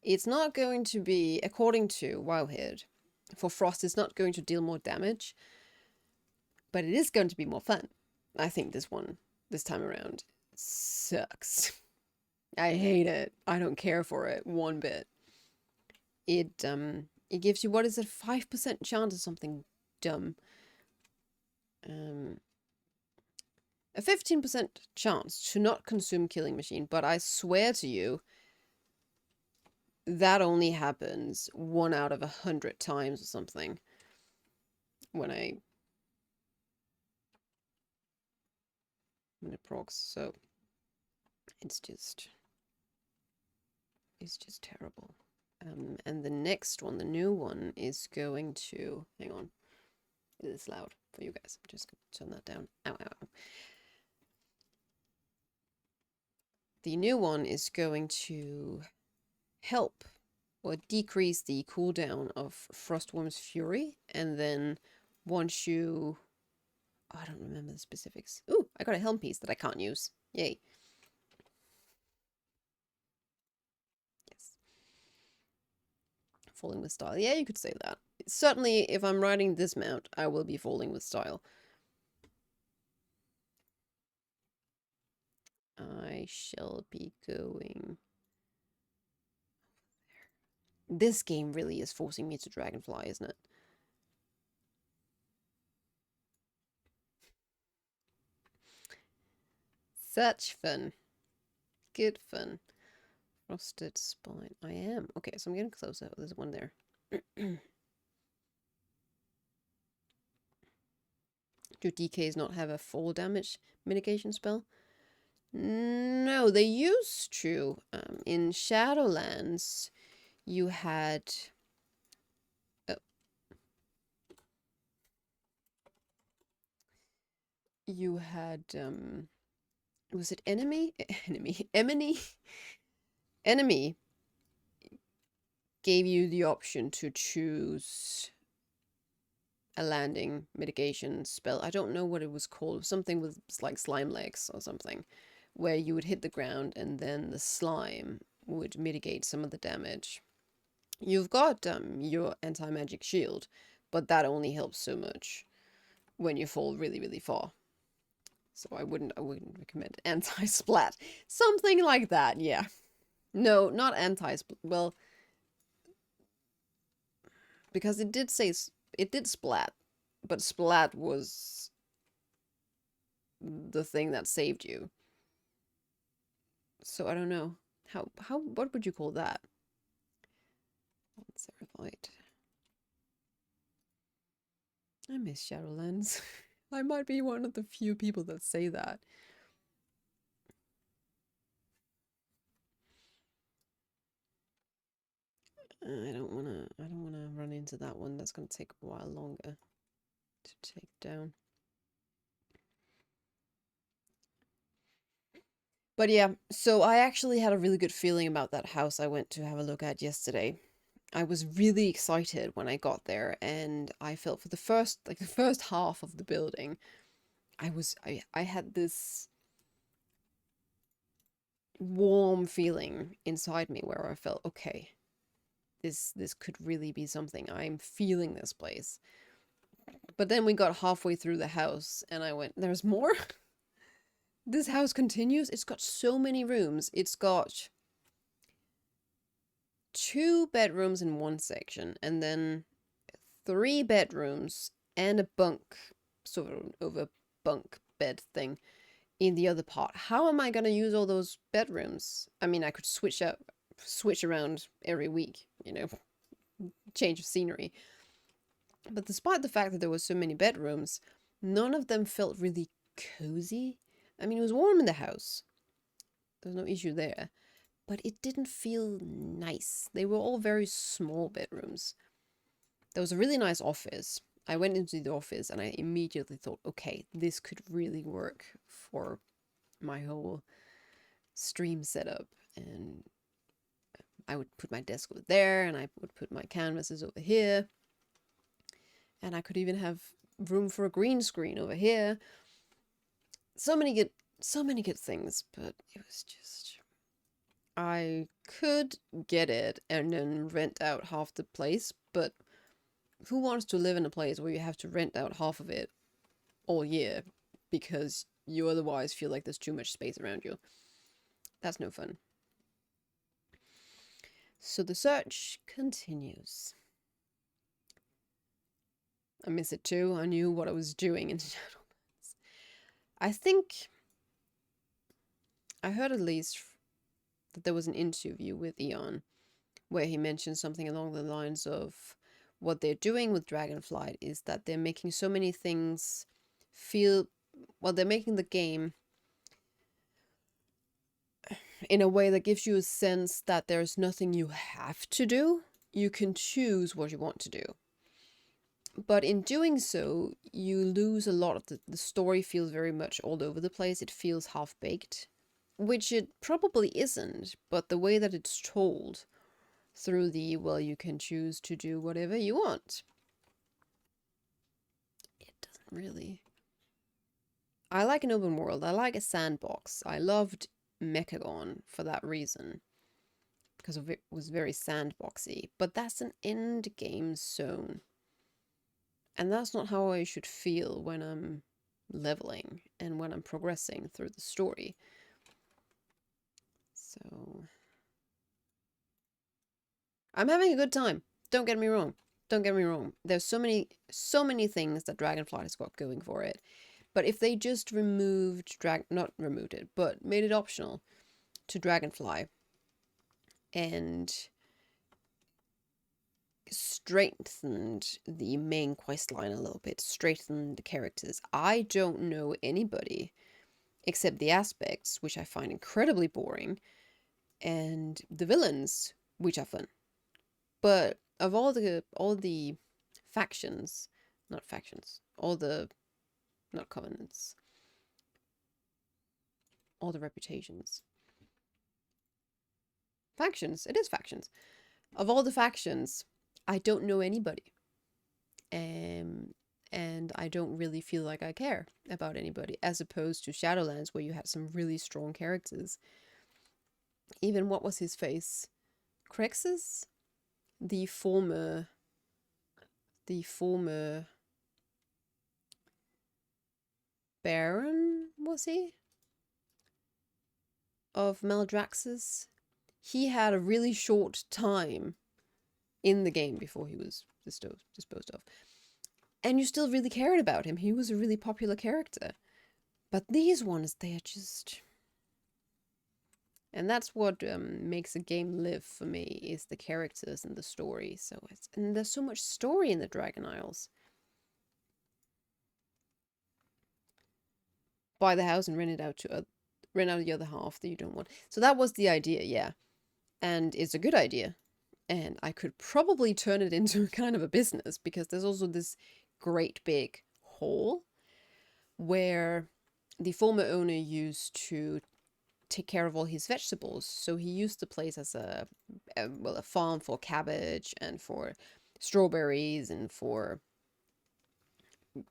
It's not going to be, according to Wowhead, for Frost, it's not going to deal more damage, but it is going to be more fun. I think this time around, sucks. I hate it. I don't care for it one bit. It gives you, what is it, 5% chance of something dumb. A 15% chance to not consume Killing Machine, but I swear to you, that only happens 1 out of 100 times or something when it procs. So it's just terrible. And the next one, the new one, is going to, hang on, it is loud for you guys. I'm just gonna turn that down. Ow, ow, ow. The new one is going to help or decrease the cooldown of Frostworm's Fury, and then once you... Oh, I don't remember the specifics. Ooh, I got a helm piece that I can't use. Yay. Yes. Falling with style. Yeah, you could say that. Certainly, if I'm riding this mount, I will be falling with style. I shall be going... This game really is forcing me to Dragonfly, isn't it? Such fun. Good fun. Frosted Spine. I am. Okay, so I'm getting closer. There's one there. Do DKs not have a fall damage mitigation spell? No, they used to. In Shadowlands, you had... Oh. You had, was it Enemy? Enemy gave you the option to choose a landing mitigation spell. I don't know what it was called. Something with like slime legs or something, where you would hit the ground and then the slime would mitigate some of the damage. You've got your anti-magic shield, but that only helps so much when you fall really, really far. So I wouldn't recommend anti-splat. Something like that, yeah. No, not anti-splat. Well, because it did say it did splat, but splat was the thing that saved you. So I don't know. What would you call that? Dragonflight. I miss Shadowlands. I might be one of the few people that say that. I don't wanna run into that one. That's gonna take a while longer to take down. But yeah, so I actually had a really good feeling about that house I went to have a look at yesterday. I was really excited when I got there, and I felt for the first half of the building, I had this warm feeling inside me where I felt, okay, this could really be something. I'm feeling this place. But then we got halfway through the house and I went, there's more? This house continues? It's got so many rooms. It's got 2 bedrooms in one section, and then 3 bedrooms and a bunk, sort of over bunk bed thing in the other part. How am I gonna use all those bedrooms? I mean, I could switch around every week, you know, change of scenery. But despite the fact that there were so many bedrooms, none of them felt really cozy. I mean, it was warm in the house. There's no issue there. But it didn't feel nice. They were all very small bedrooms. There was a really nice office. I went into the office and I immediately thought, okay, this could really work for my whole stream setup. And I would put my desk over there and I would put my canvases over here. And I could even have room for a green screen over here. So many good things, but it was just... I could get it and then rent out half the place, but who wants to live in a place where you have to rent out half of it all year because you otherwise feel like there's too much space around you? That's no fun. So the search continues. I miss it too. I knew what I was doing in Shadowlands. I think I heard at least that there was an interview with Eon where he mentions something along the lines of what they're doing with Dragonflight is that they're making so many things feel, well, they're making the game in a way that gives you a sense that there's nothing you have to do. You can choose what you want to do. But in doing so, you lose a lot of the story feels very much all over the place. It feels half-baked, which it probably isn't, but the way that it's told through the, well, you can choose to do whatever you want. It doesn't really. I like an open world. I like a sandbox. I loved Mechagon for that reason, because it was very sandboxy. But that's an end game zone. And that's not how I should feel when I'm leveling and when I'm progressing through the story. So I'm having a good time. Don't get me wrong. Don't get me wrong. There's so many things that Dragonflight has got going for it. But if they just removed not removed it, but made it optional to Dragonfly and strengthened the main quest line a little bit, strengthened the characters. I don't know anybody except the aspects, which I find incredibly boring, and the villains, which are fun. But of all the factions, not factions, all the not covenants, all the reputations. Factions, it is factions. Of all the factions, I don't know anybody. And I don't really feel like I care about anybody, as opposed to Shadowlands, where you had some really strong characters. Even what was his face? Crexus? The former Baron, was he? Of Maldraxxus. He had a really short time in the game before he was disposed of. And you still really cared about him. He was a really popular character. But these ones, they are just... And that's what makes a game live for me, is the characters and the story. And there's so much story in the Dragon Isles. Buy the house and rent out the other half that you don't want. So that was the idea, yeah. And it's a good idea. And I could probably turn it into kind of a business, because there's also this great big hall where the former owner used to take care of all his vegetables. So he used the place as a farm for cabbage and for strawberries and for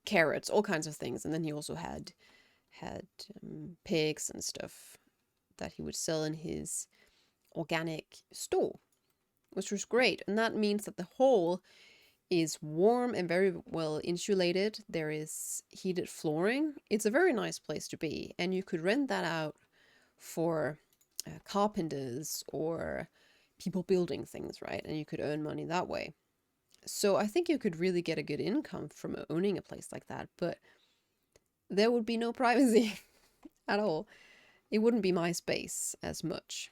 carrots, all kinds of things. And then he also had pigs and stuff that he would sell in his organic store, which was great. And that means that the hall is warm and very well insulated. There is heated flooring. It's a very nice place to be, and you could rent that out for carpenters or people building things, right? And you could earn money that way. So I think you could really get a good income from owning a place like that, but there would be no privacy at all. It wouldn't be my space as much.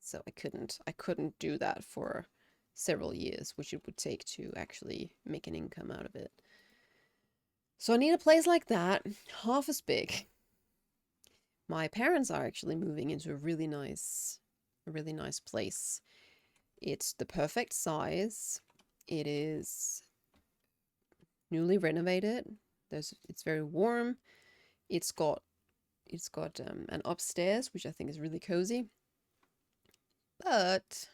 So I couldn't do that for several years, which it would take to actually make an income out of it. So I need a place like that, half as big. My parents are actually moving into a really nice place. It's the perfect size. It is newly renovated. It's very warm. It's got an upstairs, which I think is really cozy. But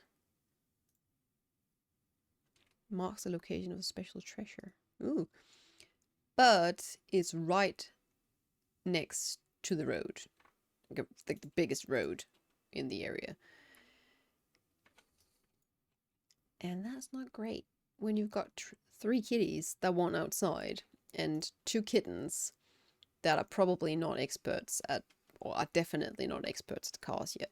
marks the location of a special treasure. Ooh. But it's right next to the road. Like the biggest road in the area. And that's not great when you've got 3 kitties that want outside and 2 kittens that are probably not experts at, or are definitely not experts at cars yet.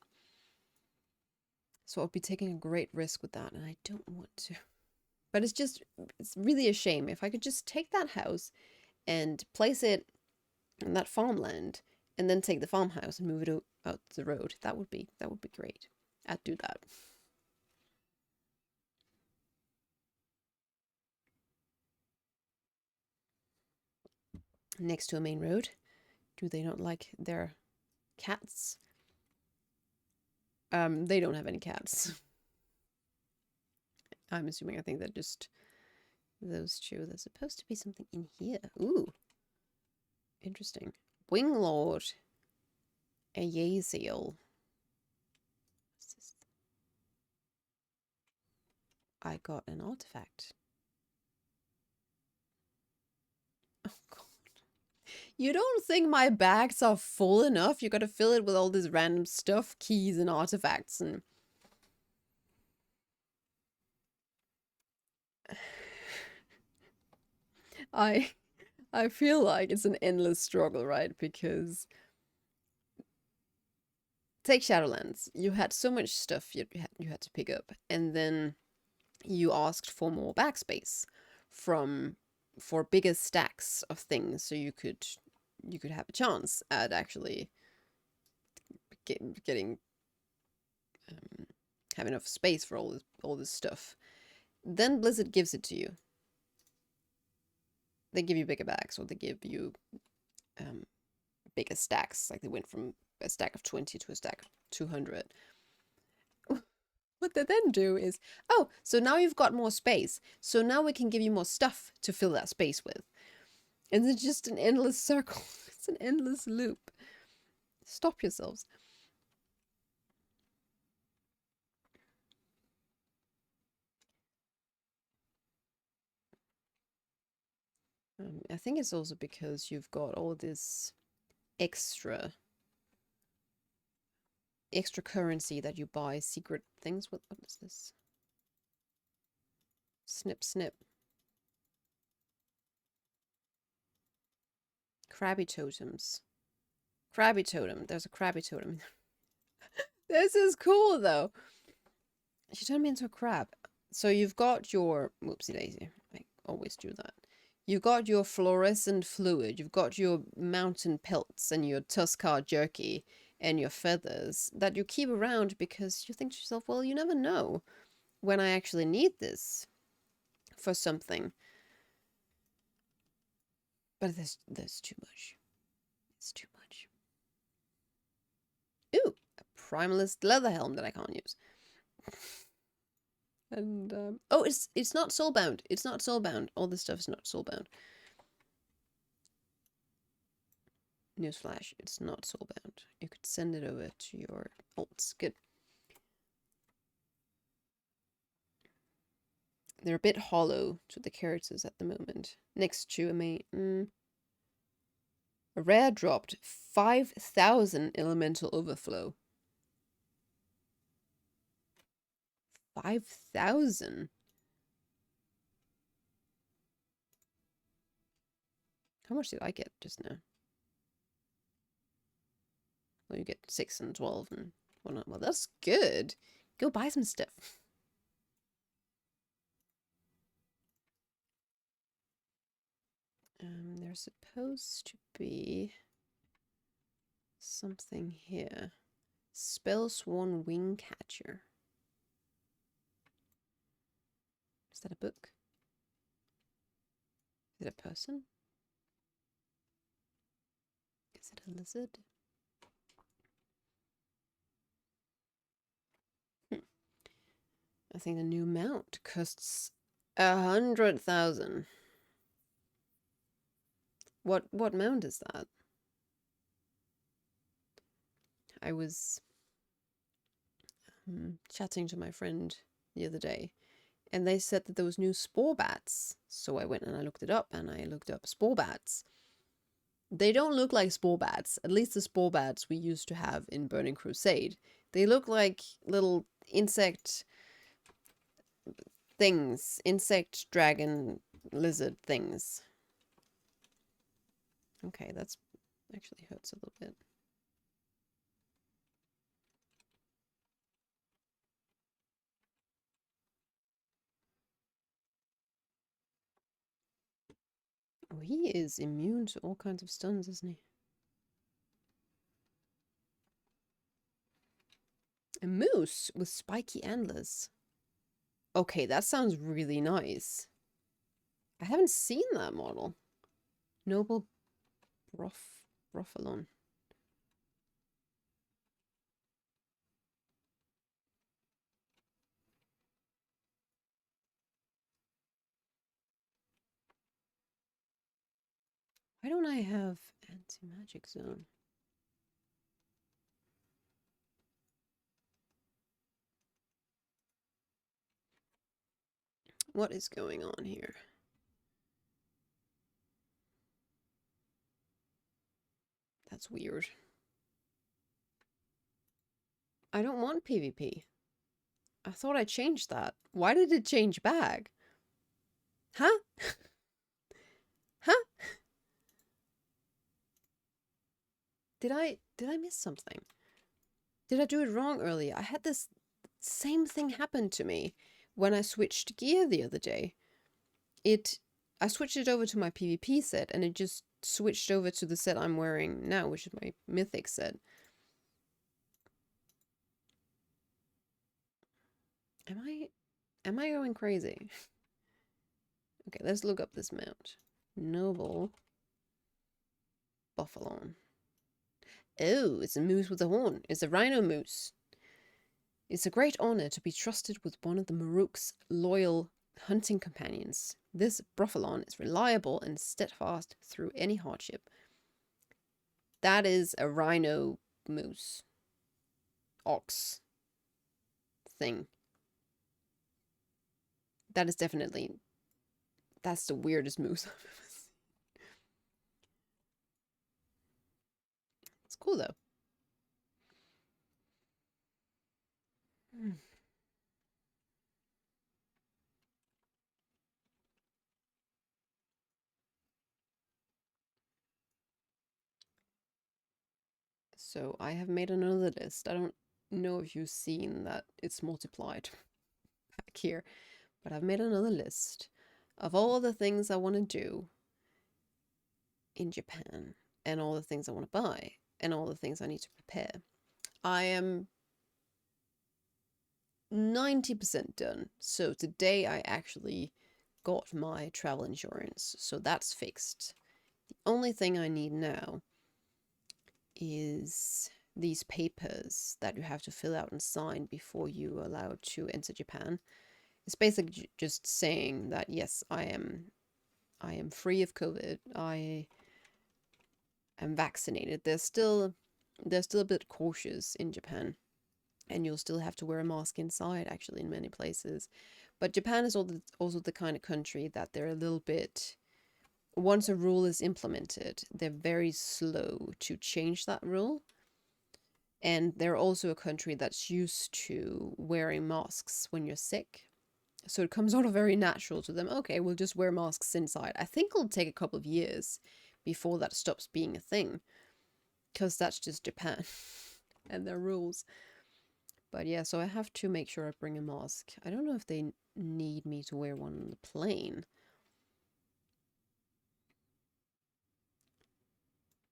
So I'll be taking a great risk with that, and I don't want to. But it's really a shame. If I could just take that house and place it on that farmland, and then take the farmhouse and move it out the road, that would be great. I'd do that. next to a main road. Do they not like their cats? They don't have any cats. I'm assuming. I think they're just those two. There's supposed to be something in here. Ooh. Interesting. Winglord. A Yaziel. What's this? I got an artifact. Oh god. You don't think my bags are full enough? You gotta fill it with all this random stuff, keys and artifacts and... I feel like it's an endless struggle, right? Because take Shadowlands. You had so much stuff you had to pick up, and then you asked for more backspace for bigger stacks of things, so you could have a chance at actually getting have enough space for all this stuff. Then Blizzard gives it to you. They give you bigger bags, or they give you bigger stacks. Like they went from a stack of 20 to a stack of 200. What they then do is, oh, so now you've got more space. So now we can give you more stuff to fill that space with. And it's just an endless circle. It's an endless loop. Stop yourselves. I think it's also because you've got all this extra currency that you buy secret things with. What is this? Snip, snip. Crabby totems. Crabby totem. There's a crabby totem. This is cool, though. She turned me into a crab. So you've got your... Whoopsie daisy. I always do that. You've got your fluorescent fluid. You've got your mountain pelts and your Tuskar jerky and your feathers that you keep around because you think to yourself, well, you never know when I actually need this for something. But there's too much. It's too much. Ooh, a Primalist leather helm that I can't use. And oh, it's not soulbound. It's not soulbound. All this stuff is not soulbound. Newsflash, it's not soulbound. You could send it over to your alts. Good. They're a bit hollow to the characters at the moment. Next to a rare dropped 5,000 elemental overflow. 5,000? How much did I get just now? Well, you get 6 and 12 and whatnot. Well, that's good. Go buy some stuff. There's supposed to be something here. Spellsworn Wingcatcher. Is that a book? Is it a person? Is it a lizard? I think the new mount costs 100,000. What mount is that? I was chatting to my friend the other day, and they said that there was new spore bats. So I went and I looked it up, and I looked up spore bats. They don't look like spore bats, at least the spore bats we used to have in Burning Crusade. They look like little insect things, insect, dragon, lizard things. Okay, that's actually hurts a little bit. Oh, he is immune to all kinds of stuns, isn't he? A moose with spiky antlers. Okay, that sounds really nice. I haven't seen that model. Noble Brofalon. Why don't I have anti-magic zone? What is going on here? That's weird. I don't want PvP. I thought I changed that. Why did it change back? Huh? Huh? Did I miss something? Did I do it wrong earlier? I had this same thing happen to me when I switched gear the other day. I switched it over to my PvP set and it just switched over to the set I'm wearing now, which is my mythic set. Am I going crazy? Okay, let's look up this mount. Noble Buffalon. Oh, it's a moose with a horn. It's a rhino moose. It's a great honor to be trusted with one of the Maruk's loyal hunting companions. This Brofalon is reliable and steadfast through any hardship. That is a rhino moose. Ox. Thing. That is definitely... That's the weirdest moose I've ever seen. It's cool though. So I have made another list. I don't know if you've seen that it's multiplied back here, but I've made another list of all the things I want to do in Japan and all the things I want to buy and all the things I need to prepare. I am 90% done. So today I actually got my travel insurance, so that's fixed. The only thing I need now is these papers that you have to fill out and sign before you are allowed to enter Japan. It's basically just saying that yes, I am free of COVID. I am vaccinated. They're still a bit cautious in Japan, and you'll still have to wear a mask inside actually in many places. But Japan is also the kind of country that they're a little bit, once a rule is implemented, they're very slow to change that rule. And they're also a country that's used to wearing masks when you're sick. So it comes out of very natural to them. Okay, we'll just wear masks inside. I think it'll take a couple of years before that stops being a thing. Because that's just Japan and their rules. But yeah, so I have to make sure I bring a mask. I don't know if they need me to wear one on the plane.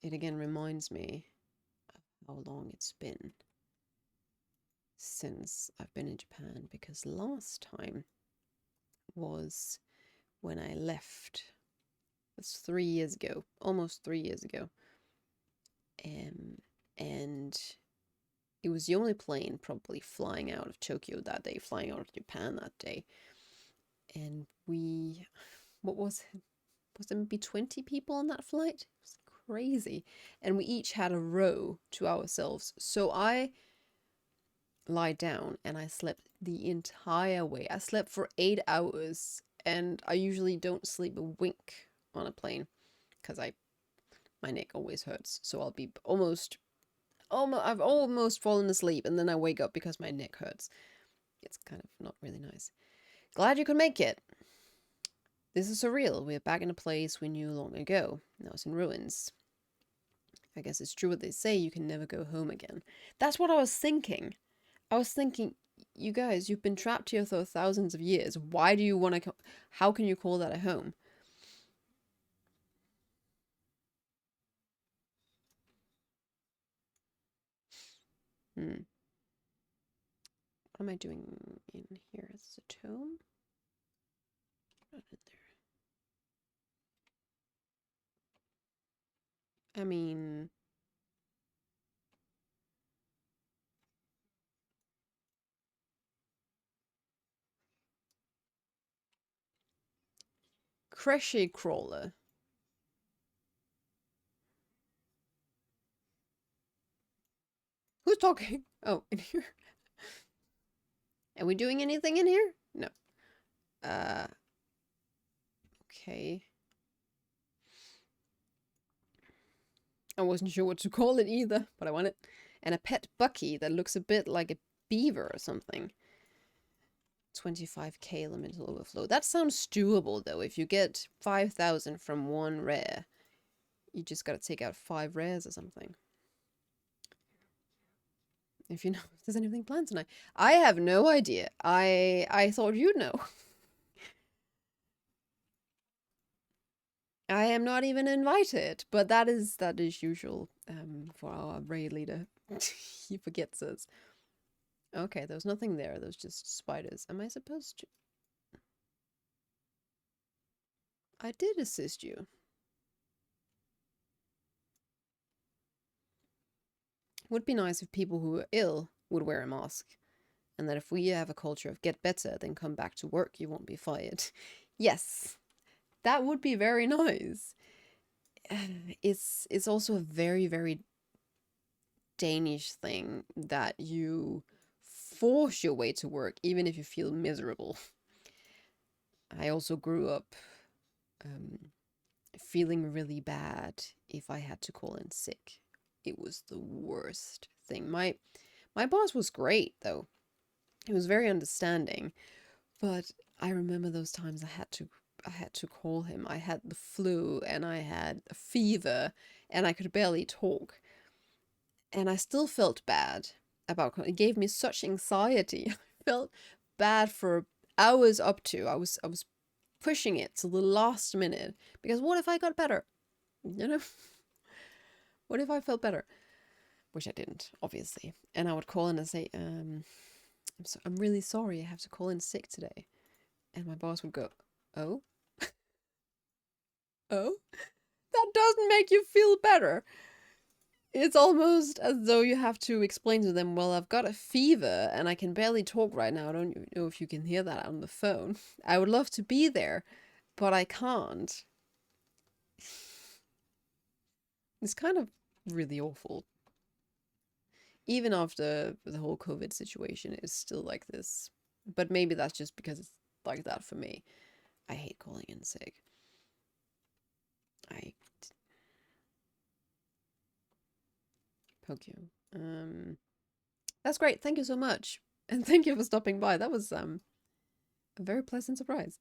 It again reminds me of how long it's been since I've been in Japan, because last time was when I left. That's 3 years ago, almost 3 years ago. And it was the only plane probably flying out of Tokyo that day, flying out of Japan that day. And what was it? Was there maybe 20 people on that flight? It was crazy. And we each had a row to ourselves. So I lied down and I slept the entire way. I slept for 8 hours, and I usually don't sleep a wink on a plane because my neck always hurts. So I'll be I've almost fallen asleep and then I wake up because my neck hurts. It's kind of not really nice. Glad you could make it. This is surreal. We're back in a place we knew long ago. Now it's in ruins. I guess it's true what they say, you can never go home again. That's what I was thinking. I was thinking, you guys, you've been trapped here for thousands of years. Why do you want to how can you call that a home? What am I doing in here? Is it a tome? Not in there. I mean, Crochet Crawler. Who's talking? Oh, in here. Are we doing anything in here? No. Uh, okay. I wasn't sure what to call it either, but I want it. And a pet Bucky that looks a bit like a beaver or something. 25k elemental overflow. That sounds doable though. If you get 5,000 from one rare, you just gotta take out 5 rares or something. If you know if there's anything planned tonight. I have no idea. I thought you'd know. I am not even invited, but that is usual for our raid leader. He forgets us. Okay, there was nothing there. There was just spiders. Am I supposed to? I did assist you. Would be nice if people who are ill would wear a mask. And that if we have a culture of get better, then come back to work, you won't be fired. Yes, that would be very nice. It's also a very, very Danish thing that you force your way to work, even if you feel miserable. I also grew up feeling really bad if I had to call in sick. It was the worst thing. My boss was great though. He was very understanding, but I remember those times I had to call him. I had the flu and I had a fever and I could barely talk. And I still felt bad about it. Gave me such anxiety. I felt bad for hours up to. I was pushing it to the last minute because what if I got better? You know? What if I felt better? Which I didn't, obviously. And I would call in and say, I'm really sorry, I have to call in sick today. And my boss would go, oh? Oh? That doesn't make you feel better. It's almost as though you have to explain to them, well, I've got a fever and I can barely talk right now. I don't know if you can hear that on the phone. I would love to be there, but I can't. It's kind of really awful. Even after the whole COVID situation is still like this. But maybe that's just because it's like that for me. I hate calling in sick. I poke you. That's great. Thank you so much. And thank you for stopping by. That was a very pleasant surprise.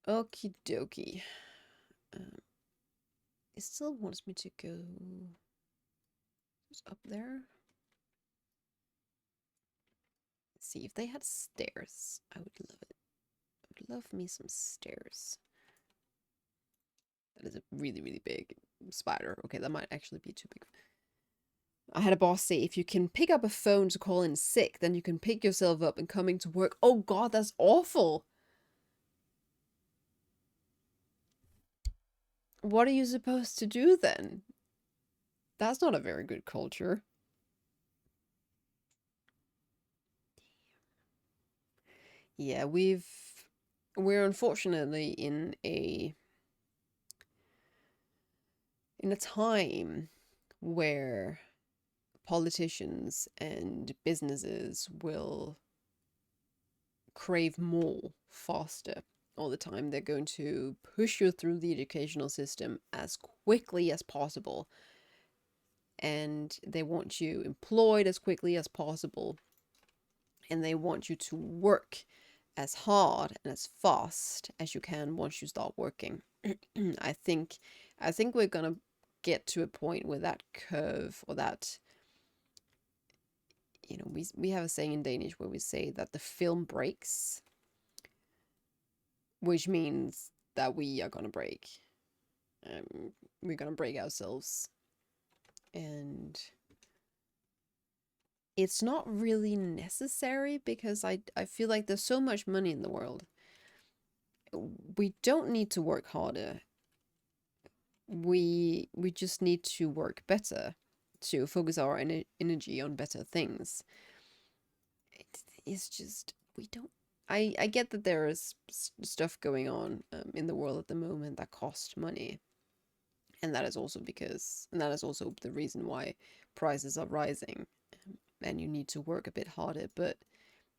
Okie dokie. It still wants me to go up there. Let's see if they had stairs. I would love it. I would love me some stairs. That is a really, really big spider. Okay, that might actually be too big. I had a boss say, if you can pick up a phone to call in sick, then you can pick yourself up and coming to work. Oh god, that's awful. What are you supposed to do then? That's not a very good culture. Yeah, we're unfortunately in a time where politicians and businesses will crave more faster all the time. They're going to push you through the educational system as quickly as possible. And they want you employed as quickly as possible. And they want you to work as hard and as fast as you can once you start working. I think we're gonna get to a point where that curve or that, you know, we have a saying in Danish where we say that the film breaks, which means that we are gonna break. We're gonna break ourselves, and it's not really necessary because I feel like there's so much money in the world. We don't need to work harder. we just need to work better, to focus our energy on better things. It's just we don't. I get that there is stuff going on in the world at the moment that cost money, and that is also the reason why prices are rising, and you need to work a bit harder. But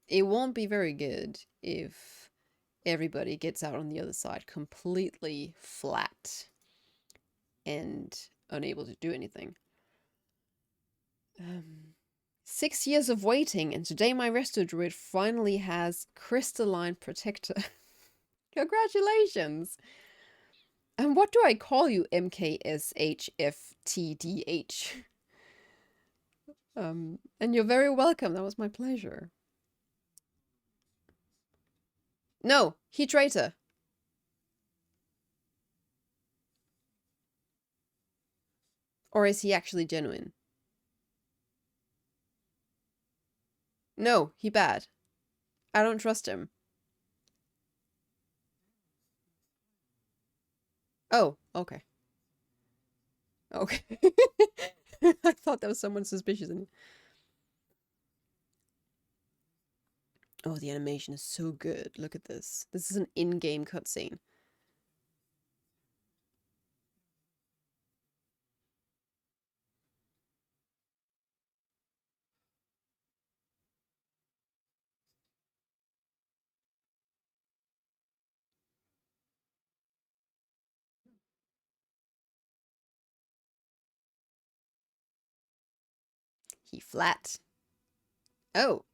it won't be very good if everybody gets out on the other side completely flat and unable to do anything. 6 years of waiting, and today my resto druid finally has crystalline protector. Congratulations! And what do I call you, MKSHFTDH? And you're very welcome. That was my pleasure. No, he traitor. Or is he actually genuine? No, he bad. I don't trust him. Oh, okay. Okay. I thought there was someone suspicious in it. Oh, the animation is so good. Look at this. This is an in-game cutscene. He flat. Oh.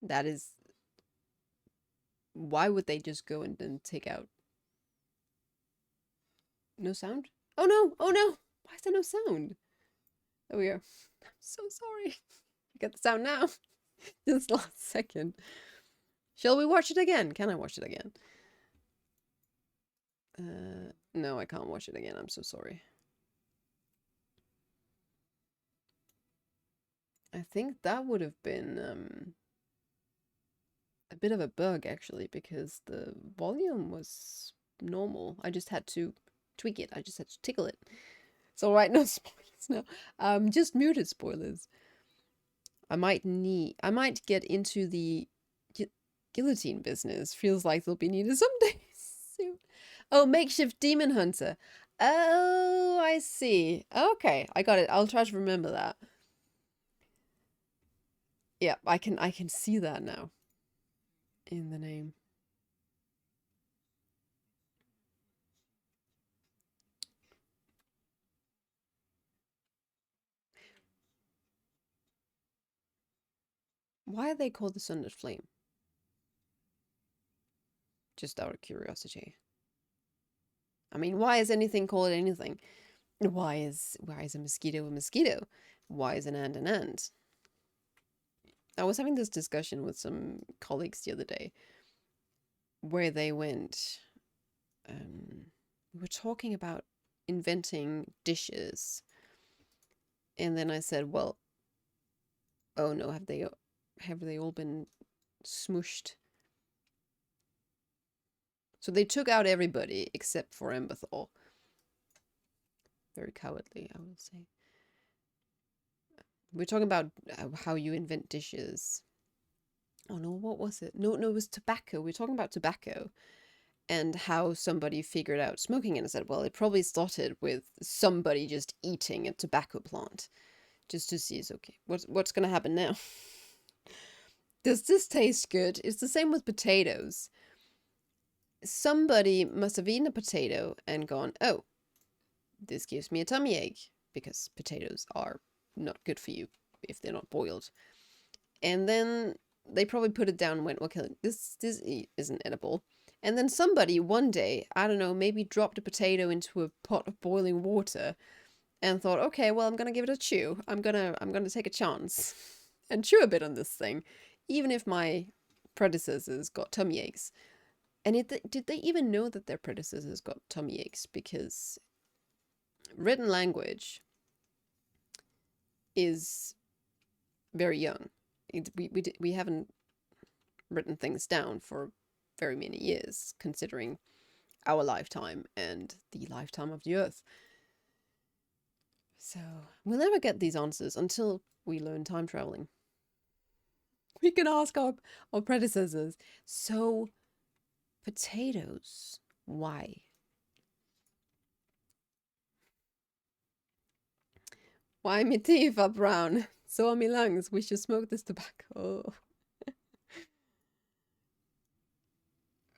That is... Why would they just go and then take out... No sound? Oh no! Oh no! Why is there no sound? There we go. I'm so sorry. I got the sound now. This last second. Shall we watch it again? Can I watch it again? No, I can't watch it again. I'm so sorry. I think that would have been a bit of a bug, actually, because the volume was normal. I just had to tweak it. I just had to tickle it. It's all right, no spoilers now. Just muted spoilers. I might get into the guillotine business. Feels like they'll be needed someday soon. Oh, makeshift demon hunter. Oh, I see. Okay, I got it. I'll try to remember that. Yeah, I can see that now in the name. Why are they called the Sundered Flame? Just out of curiosity. I mean, why is anything called anything? Why is a mosquito a mosquito? Why is an ant an ant? I was having this discussion with some colleagues the other day where they went, we were talking about inventing dishes. And then I said, well, oh no, have they all been smushed? So they took out everybody except for Emberthal. Very cowardly, I would say. We're talking about how you invent dishes. Oh no, what was it? No, it was tobacco. We're talking about tobacco and how somebody figured out smoking, and I said, well, it probably started with somebody just eating a tobacco plant just to see, it's okay. What's gonna happen now? Does this taste good? It's the same with potatoes. Somebody must have eaten a potato and gone, oh, this gives me a tummy ache, because potatoes are not good for you if they're not boiled. And then they probably put it down and went, okay, this isn't edible. And then somebody one day, I don't know, maybe dropped a potato into a pot of boiling water and thought, okay, well, I'm gonna give it a chew. I'm gonna take a chance and chew a bit on this thing, even if my predecessors got tummy aches. And did they even know that their predecessors got tummy aches? Because written language is very young. We haven't written things down for very many years, considering our lifetime and the lifetime of the Earth. So we'll never get these answers until we learn time traveling. We can ask our predecessors. So, potatoes, why? Why my teeth are brown? So are my lungs. We should smoke this tobacco.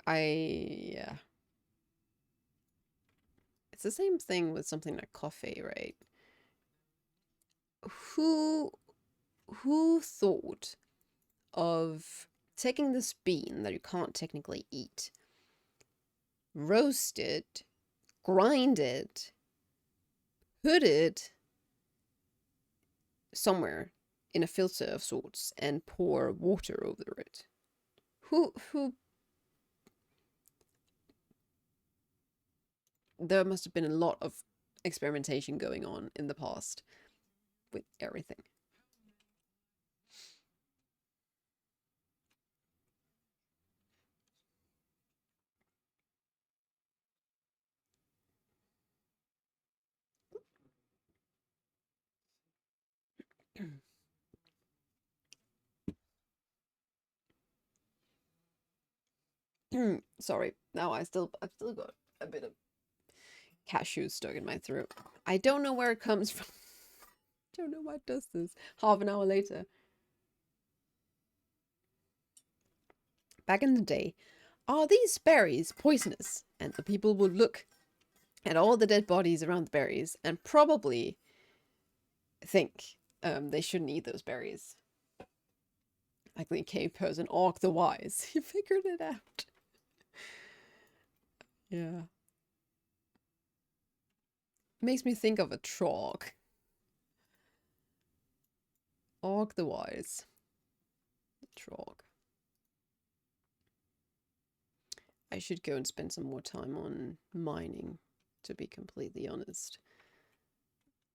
Yeah. It's the same thing with something like coffee, right? Who thought of taking this bean that you can't technically eat, roast it, grind it, put it somewhere in a filter of sorts, and pour water over it? Who there must have been a lot of experimentation going on in the past with everything. Sorry. Now I've still got a bit of cashew stuck in my throat. I don't know where it comes from. Don't know what does this. Half an hour later. Back in the day, are these berries poisonous? And the people would look at all the dead bodies around the berries and probably think they shouldn't eat those berries. Like the cave person, Orc the Wise. He figured it out. Yeah. Makes me think of a trog. Orc the Wise. Trog. I should go and spend some more time on mining, to be completely honest.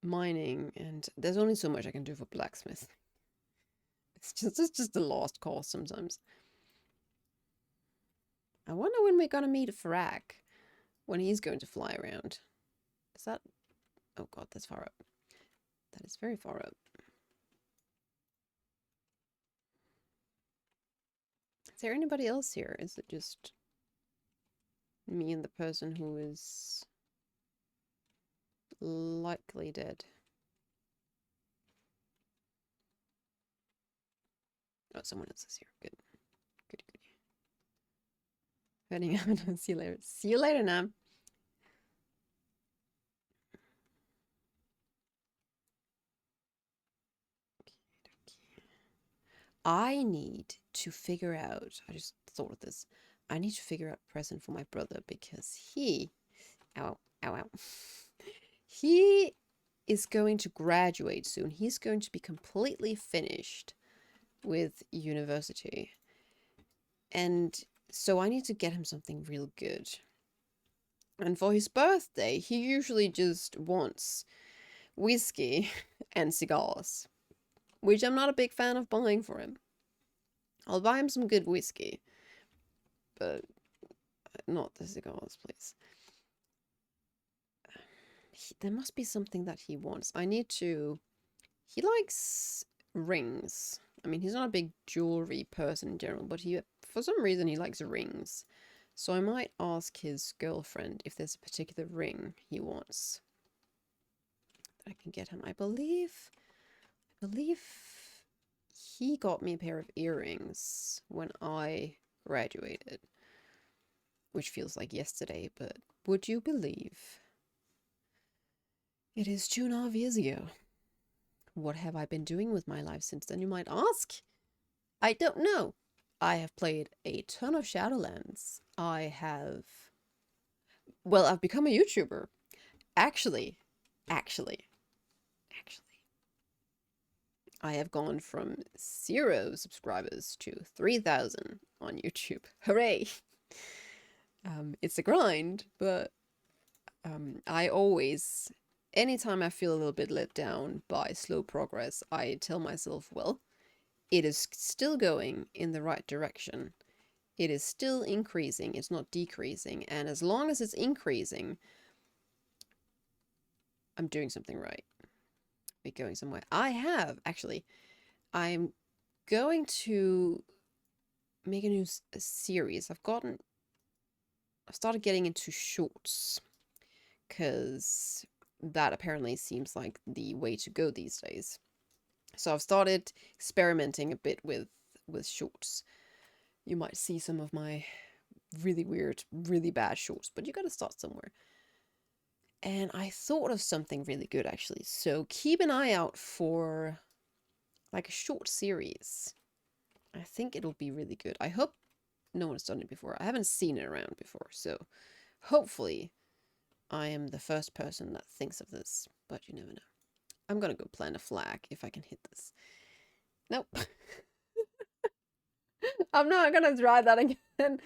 Mining, and there's only so much I can do for blacksmith. It's just a lost cause sometimes. I wonder when we're gonna meet Farak. When he's going to fly around. Is that... Oh god, that's far up. That is very far up. Is there anybody else here? Is it just me and the person who is likely dead? Oh, someone else is here. Good. Good, good. Heading out. See you later. See you later, Nam. I need to figure out, I just thought of this. I need to figure out a present for my brother because he, ow, ow, ow. He is going to graduate soon. He's going to be completely finished with university. And so I need to get him something real good. And for his birthday, he usually just wants whiskey and cigars, which I'm not a big fan of buying for him. I'll buy him some good whiskey, but not the cigars, please. There must be something that he wants. I need to... He likes rings. I mean, he's not a big jewelry person in general, but for some reason he likes rings. So I might ask his girlfriend if there's a particular ring he wants that I can get him. I believe he got me a pair of earrings when I graduated, which feels like yesterday, but would you believe it is 2.5 years ago? What have I been doing with my life since then, you might ask? I don't know. I have played a ton of Shadowlands. I've become a YouTuber. Actually, I have gone from 0 subscribers to 3,000 on YouTube. Hooray! It's a grind, but I always, anytime I feel a little bit let down by slow progress, I tell myself, well, it is still going in the right direction. It is still increasing, it's not decreasing. And as long as it's increasing, I'm doing something right. We're going somewhere. I'm going to make a new series. I've started getting into shorts because that apparently seems like the way to go these days. So I've started experimenting a bit with shorts. You might see some of my really weird, really bad shorts, but you gotta start somewhere. And I thought of something really good actually. So keep an eye out for like a short series. I think it'll be really good. I hope no one's done it before. I haven't seen it around before, so hopefully I am the first person that thinks of this, but you never know. I'm gonna go plant a flag if I can hit this. Nope. I'm not gonna try that again.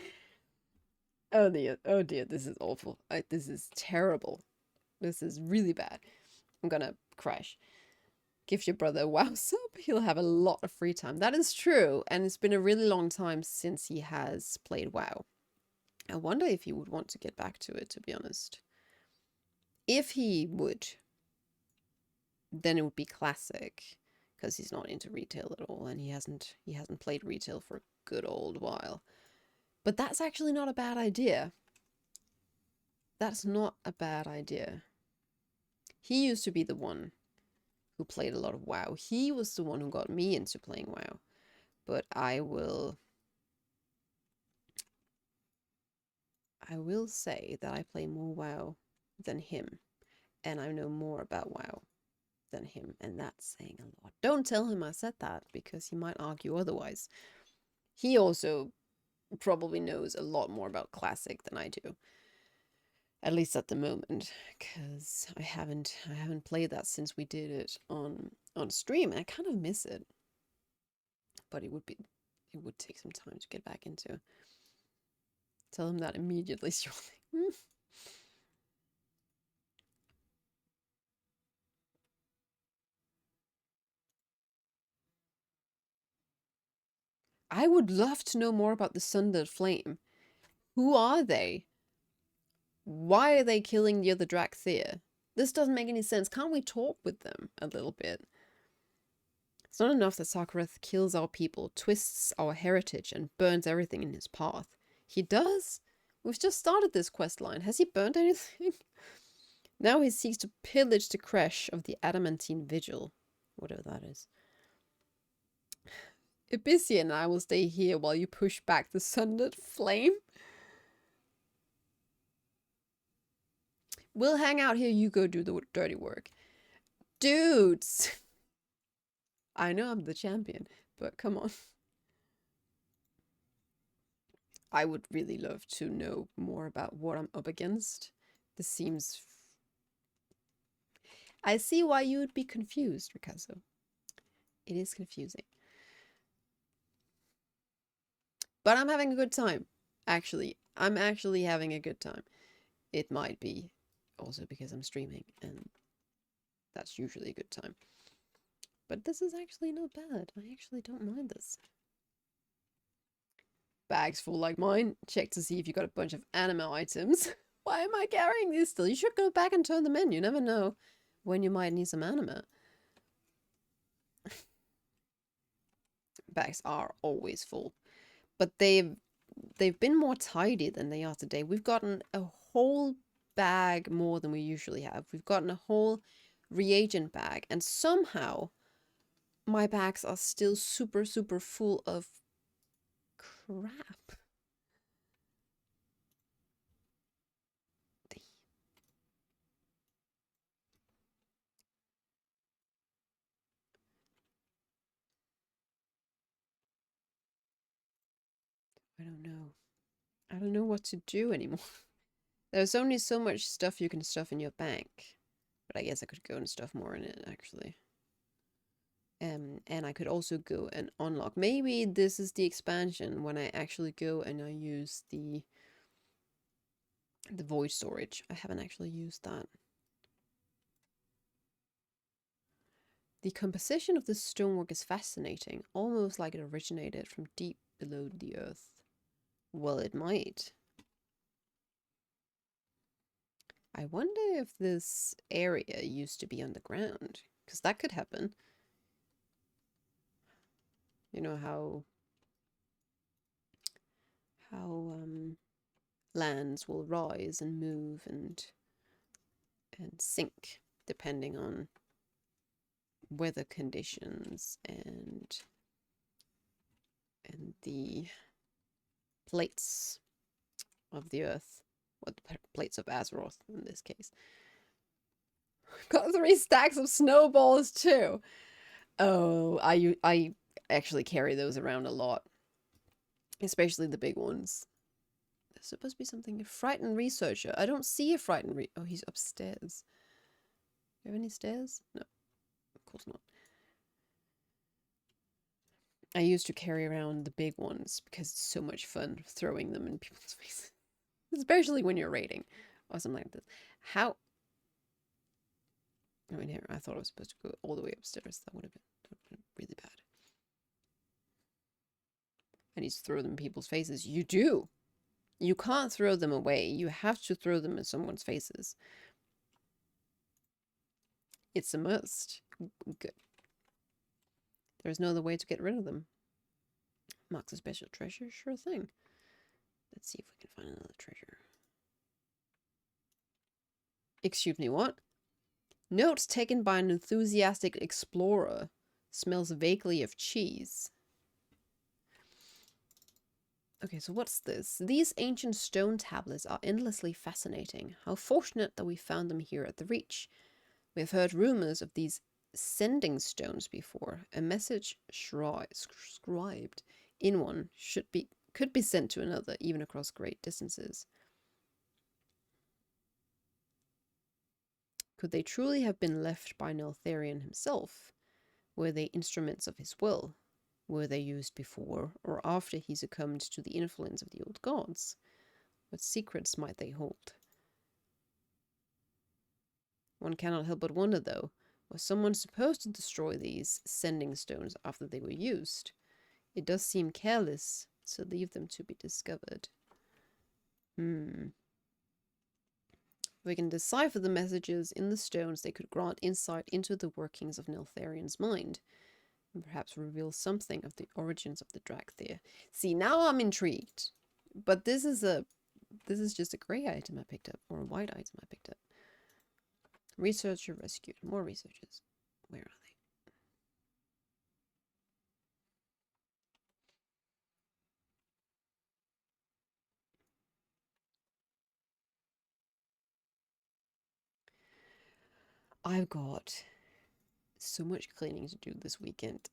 Oh dear, this is awful. This is terrible. This is really bad. I'm gonna crash. Give your brother a WoW sub, he'll have a lot of free time. That is true, and it's been a really long time since he has played WoW. I wonder if he would want to get back to it, to be honest. If he would, then it would be classic, because he's not into retail at all, and he hasn't played retail for a good old while. But that's actually not a bad idea. That's not a bad idea. He used to be the one who played a lot of WoW. He was the one who got me into playing WoW. But I will say that I play more WoW than him. And I know more about WoW than him. And that's saying a lot. Don't tell him I said that, because he might argue otherwise. He also probably knows a lot more about Classic than I do. At least at the moment, because I haven't played that since we did it on stream, and I kind of miss it. But it would take some time to get back into. Tell him that immediately, surely. I would love to know more about the Sundered Flame. Who are they? Why are they killing the other Drakthyr? This doesn't make any sense. Can't we talk with them a little bit? It's not enough that Sarkareth kills our people, twists our heritage, and burns everything in his path. He does? We've just started this quest line. Has he burned anything? Now he seeks to pillage the creche of the Adamantine Vigil. Whatever that is. Ibisia and I will stay here while you push back the Sundered Flame. We'll hang out here, you go do the dirty work. Dudes! I know I'm the champion, but come on. I would really love to know more about what I'm up against. This seems... I see why you would be confused, Ricasso. It is confusing. But I'm having a good time. Actually, I'm actually having a good time. It might be also because I'm streaming, and that's usually a good time. But this is actually not bad. I actually don't mind this. Bags full like mine. Check to see if you got a bunch of anima items. Why am I carrying these still? You should go back and turn them in. You never know when you might need some anima. Bags are always full. But they've been more tidy than they are today. We've gotten a whole bag more than we usually have. We've gotten a whole reagent bag, and somehow my bags are still super full of crap. I don't know. I don't know what to do anymore. There's only so much stuff you can stuff in your bank. But I guess I could go and stuff more in it, actually. And I could also go and unlock. Maybe this is the expansion when I actually go and I use the The void storage. I haven't actually used that. The composition of the stonework is fascinating, almost like it originated from deep below the earth. Well, it might. I wonder if this area used to be underground, because that could happen. You know how lands will rise and move and sink depending on weather conditions and the plates of the earth, or the plates of Azeroth in this case. Got 3 stacks of snowballs too. Oh, I actually carry those around a lot, especially the big ones. There's supposed to be something. A frightened researcher. I don't see a frightened oh, he's upstairs. Do you have any stairs? No, of course not. I used to carry around the big ones because it's so much fun throwing them in people's faces. Especially when you're raiding or something like this. How? I mean, here, I thought I was supposed to go all the way upstairs. That would have been really bad. I need to throw them in people's faces. You do! You can't throw them away. You have to throw them in someone's faces. It's a must. Good. There's no other way to get rid of them. Marks a special treasure? Sure thing. Let's see if we can find another treasure. Excuse me, what? Notes taken by an enthusiastic explorer. Smells vaguely of cheese. Okay, so what's this? These ancient stone tablets are endlessly fascinating. How fortunate that we found them here at the Reach. We have heard rumors of these sending stones before. A message scribed in one could be sent to another, even across great distances. Could they truly have been left by Neltharion himself? Were they instruments of his will? Were they used before or after he succumbed to the influence of the old gods? What secrets might they hold? One cannot help but wonder, though, was someone supposed to destroy these sending stones after they were used? It does seem careless to leave them to be discovered. If we can decipher the messages in the stones, they could grant insight into the workings of Neltharion's mind, and perhaps reveal something of the origins of the Drakthyr. See, now I'm intrigued. But this is just a grey item I picked up, or a white item I picked up. Researcher rescued. More researchers. Where are they? I've got so much cleaning to do this weekend.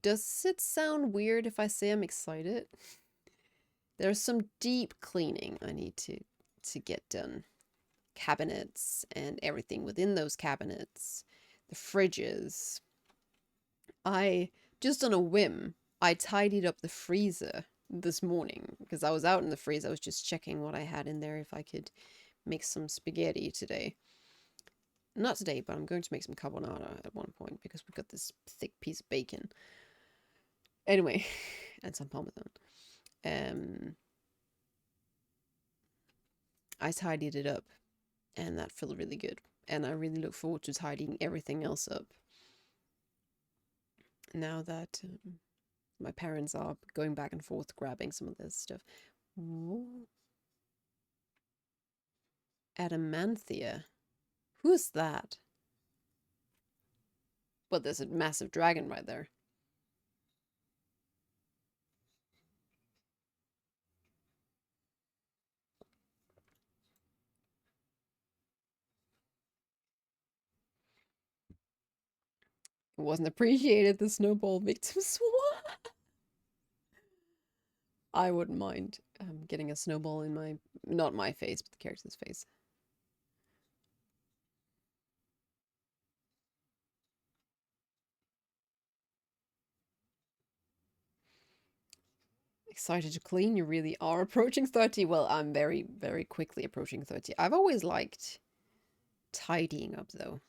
Does it sound weird if I say I'm excited? There's some deep cleaning I need to get done. Cabinets and everything within those cabinets. The fridges. Just on a whim, I tidied up the freezer this morning because I was out in the freezer. I was just checking what I had in there, if I could make some spaghetti today. Not today, but I'm going to make some carbonara at one point because we've got this thick piece of bacon. Anyway, and some parmesan. I tidied it up, and that felt really good. And I really look forward to tidying everything else up. Now that my parents are going back and forth grabbing some of this stuff. Ooh. Adamanthia. Who's that? Well, there's a massive dragon right there. It wasn't appreciated, the snowball victim swat. I wouldn't mind getting a snowball in my, not my face, but the character's face. Excited to clean? You really are approaching 30? Well, I'm very, very quickly approaching 30. I've always liked tidying up, though.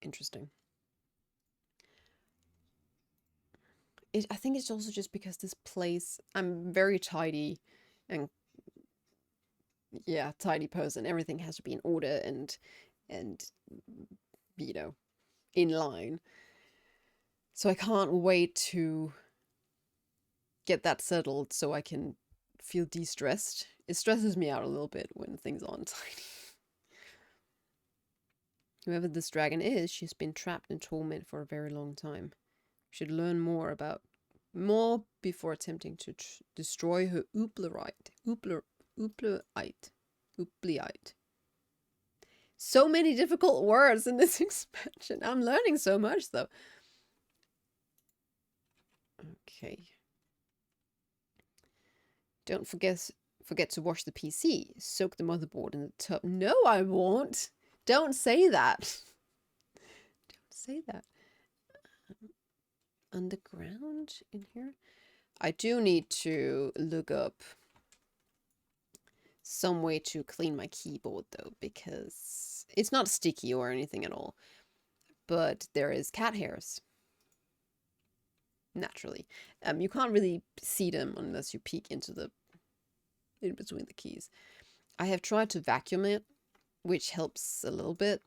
Interesting. I think it's also just because this place, I'm very tidy and yeah, tidy person. Everything has to be in order and you know, in line. So I can't wait to get that settled so I can feel de-stressed. It stresses me out a little bit when things aren't tidy. Whoever this dragon is, she's been trapped in torment for a very long time. Should learn more before attempting to destroy her Upliite. So many difficult words in this expansion. I'm learning so much though. Okay. Don't forget to wash the PC. Soak the motherboard in the tub. No, I won't. Don't say that. Don't say that. Underground in here? I do need to look up some way to clean my keyboard though, because it's not sticky or anything at all, but there is cat hairs. Naturally. You can't really see them unless you peek in between the keys. I have tried to vacuum it, which helps a little bit,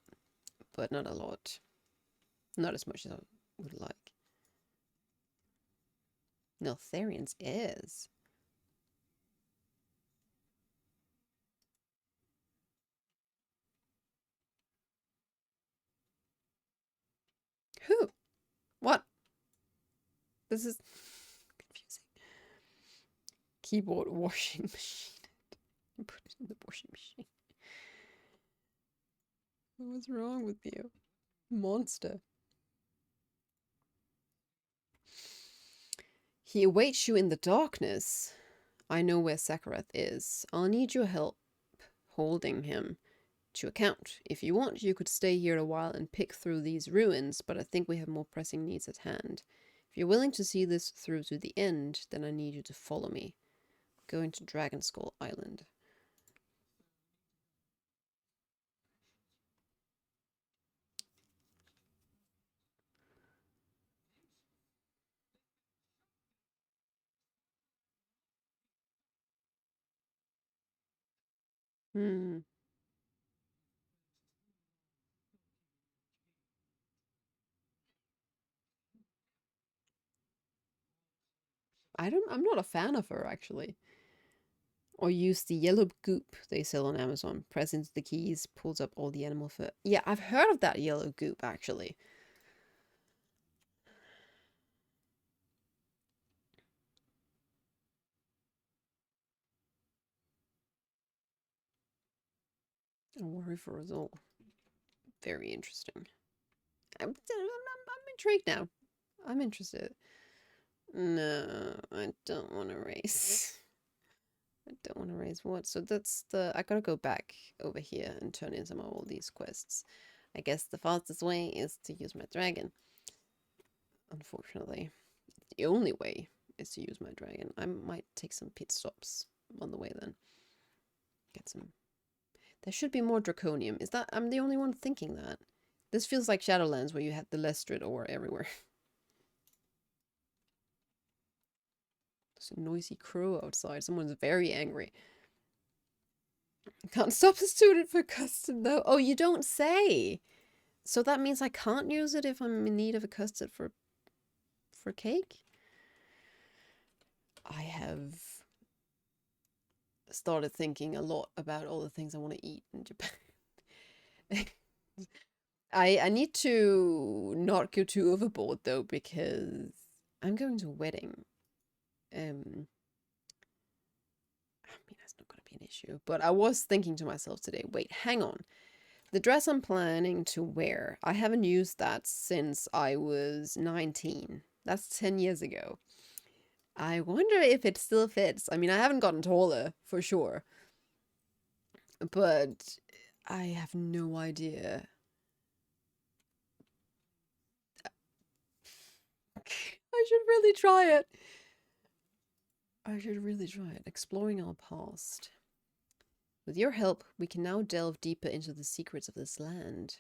but not a lot. Not as much as I would like. Neltharian's ears. Who? What? This is confusing. Keyboard washing machine. Put it in the washing machine. What's wrong with you? Monster. He awaits you in the darkness. I know where Sakarath is. I'll need your help holding him to account. If you want, you could stay here a while and pick through these ruins, but I think we have more pressing needs at hand. If you're willing to see this through to the end, then I need you to follow me. Going to Dragonskull Island. Hmm. I'm not a fan of her, actually. Or use the yellow goop they sell on Amazon. Press into the keys, pulls up all the animal fur. Yeah, I've heard of that yellow goop, actually. A worry for us all. Very interesting. I'm intrigued now. I'm interested. No, I don't want to race. I don't want to raise what? So that's I gotta go back over here and turn in some of all these quests. I guess the fastest way is to use my dragon. Unfortunately. The only way is to use my dragon. I might take some pit stops on the way then. Get some... There should be more draconium. Is that... I'm the only one thinking that. This feels like Shadowlands where you had the Lestrid ore everywhere. There's a noisy crow outside. Someone's very angry. Can't substitute it for custard though. Oh, you don't say. So that means I can't use it if I'm in need of a custard for cake? I have started thinking a lot about all the things I want to eat in Japan. I need to not go too overboard though, because I'm going to a wedding. I mean, that's not going to be an issue. But I was thinking to myself today, wait, hang on. The dress I'm planning to wear, I haven't used that since I was 19. That's 10 years ago. I wonder if it still fits. I mean, I haven't gotten taller, for sure. But I have no idea. I should really try it. I should really try it. Exploring our past. With your help, we can now delve deeper into the secrets of this land.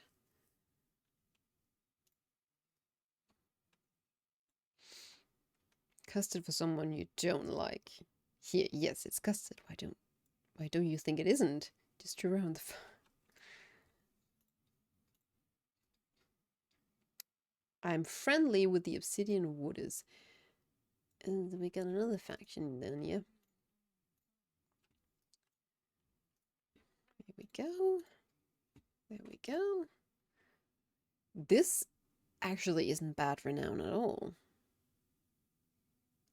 Custard for someone you don't like. Here, yes, it's custard. Why don't you think it isn't? Just around the I'm friendly with the Obsidian Wooders. And we got another faction then, yeah. There we go. There we go. This actually isn't bad renown at all.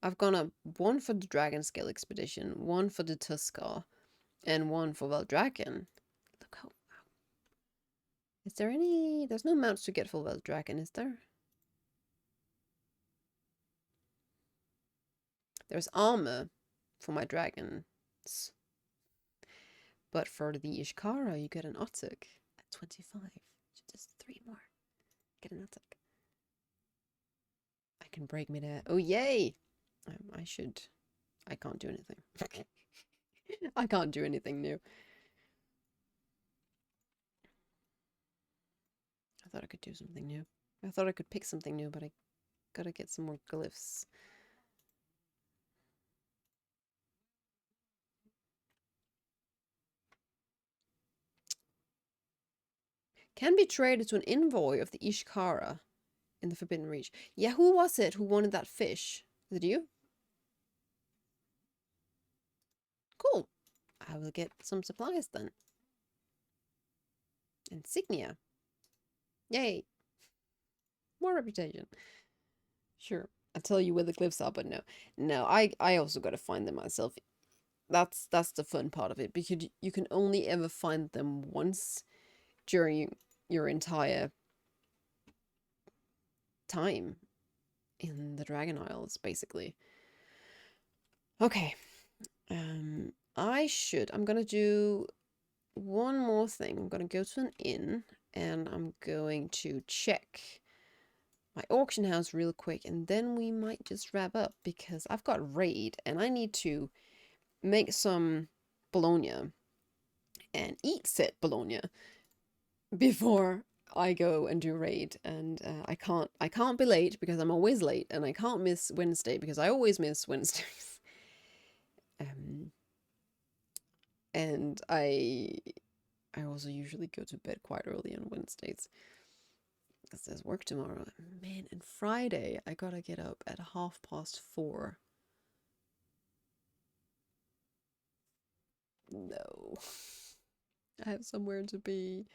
I've gone up one for the Dragon Scale Expedition, one for the Tuskar, and one for Valdraken. Look how... Is there any... There's no mounts to get for Valdraken, is there? There's armor for my dragons. But for the Ishkara, you get an Otuk at 25. So just 3 more. Get an Otuk. I can break midair. Oh, yay! I should... I can't do anything. I can't do anything new. I thought I could do something new. I thought I could pick something new, but I gotta get some more glyphs. Can be traded to an envoy of the Ishkara in the Forbidden Reach. Yeah, who was it who wanted that fish? Is it you? Cool. I will get some supplies then. Insignia. Yay. More reputation. Sure. I'll tell you where the glyphs are, but no. No, I also gotta find them myself. That's the fun part of it, because you can only ever find them once during your entire time in the Dragon Isles, basically. Okay. I'm gonna do one more thing. I'm gonna go to an inn and I'm going to check my auction house real quick, and then we might just wrap up because I've got raid and I need to make some bologna and eat said bologna before I go and do raid. And I can't be late because I'm always late, and I can't miss Wednesday because I always miss Wednesdays. And I also usually go to bed quite early on Wednesdays because there's work tomorrow. Man, and Friday I gotta get up at 4:30. No. I have somewhere to be.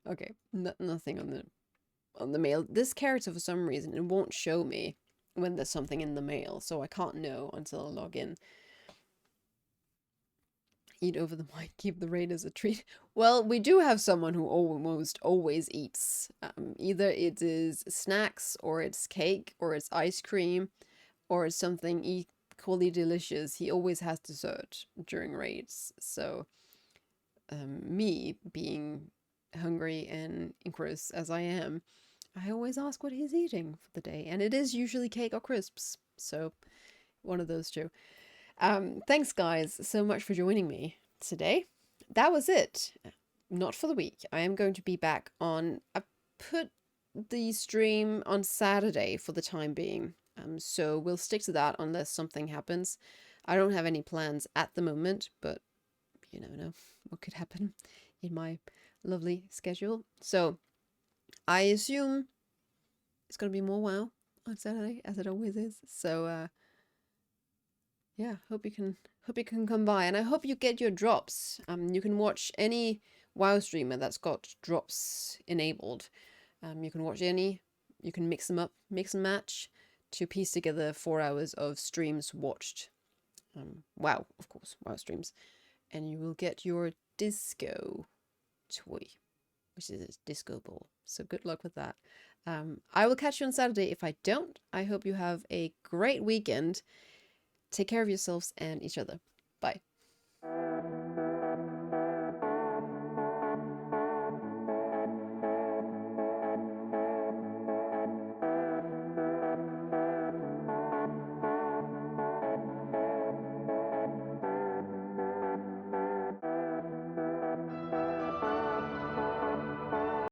Okay, nothing on the mail. This character, for some reason, it won't show me when there's something in the mail, so I can't know until I log in. Eat over the mic, keep the raid as a treat. Well, we do have someone who almost always eats. Either it is snacks, or it's cake, or it's ice cream, or it's something equally delicious. He always has dessert during raids. So, me being hungry and gross as I am, I always ask what he's eating for the day, and it is usually cake or crisps. So, one of those two. Thanks, guys, so much for joining me today. That was it. Not for the week. I am going to be back on... I put the stream on Saturday for the time being. So we'll stick to that unless something happens. I don't have any plans at the moment, but you never know what could happen in my lovely schedule. So I assume it's going to be more WoW on Saturday, as it always is. So, yeah, hope you can come by, and I hope you get your drops. You can watch any WoW streamer that's got drops enabled. You can watch any. You can mix them up, mix and match to piece together 4 hours of streams watched. WoW, of course, WoW streams, and you will get your disco toy, which is a disco ball. So good luck with that. I will catch you on Saturday. If I don't, I hope you have a great weekend. take care of yourselves and each other. Bye.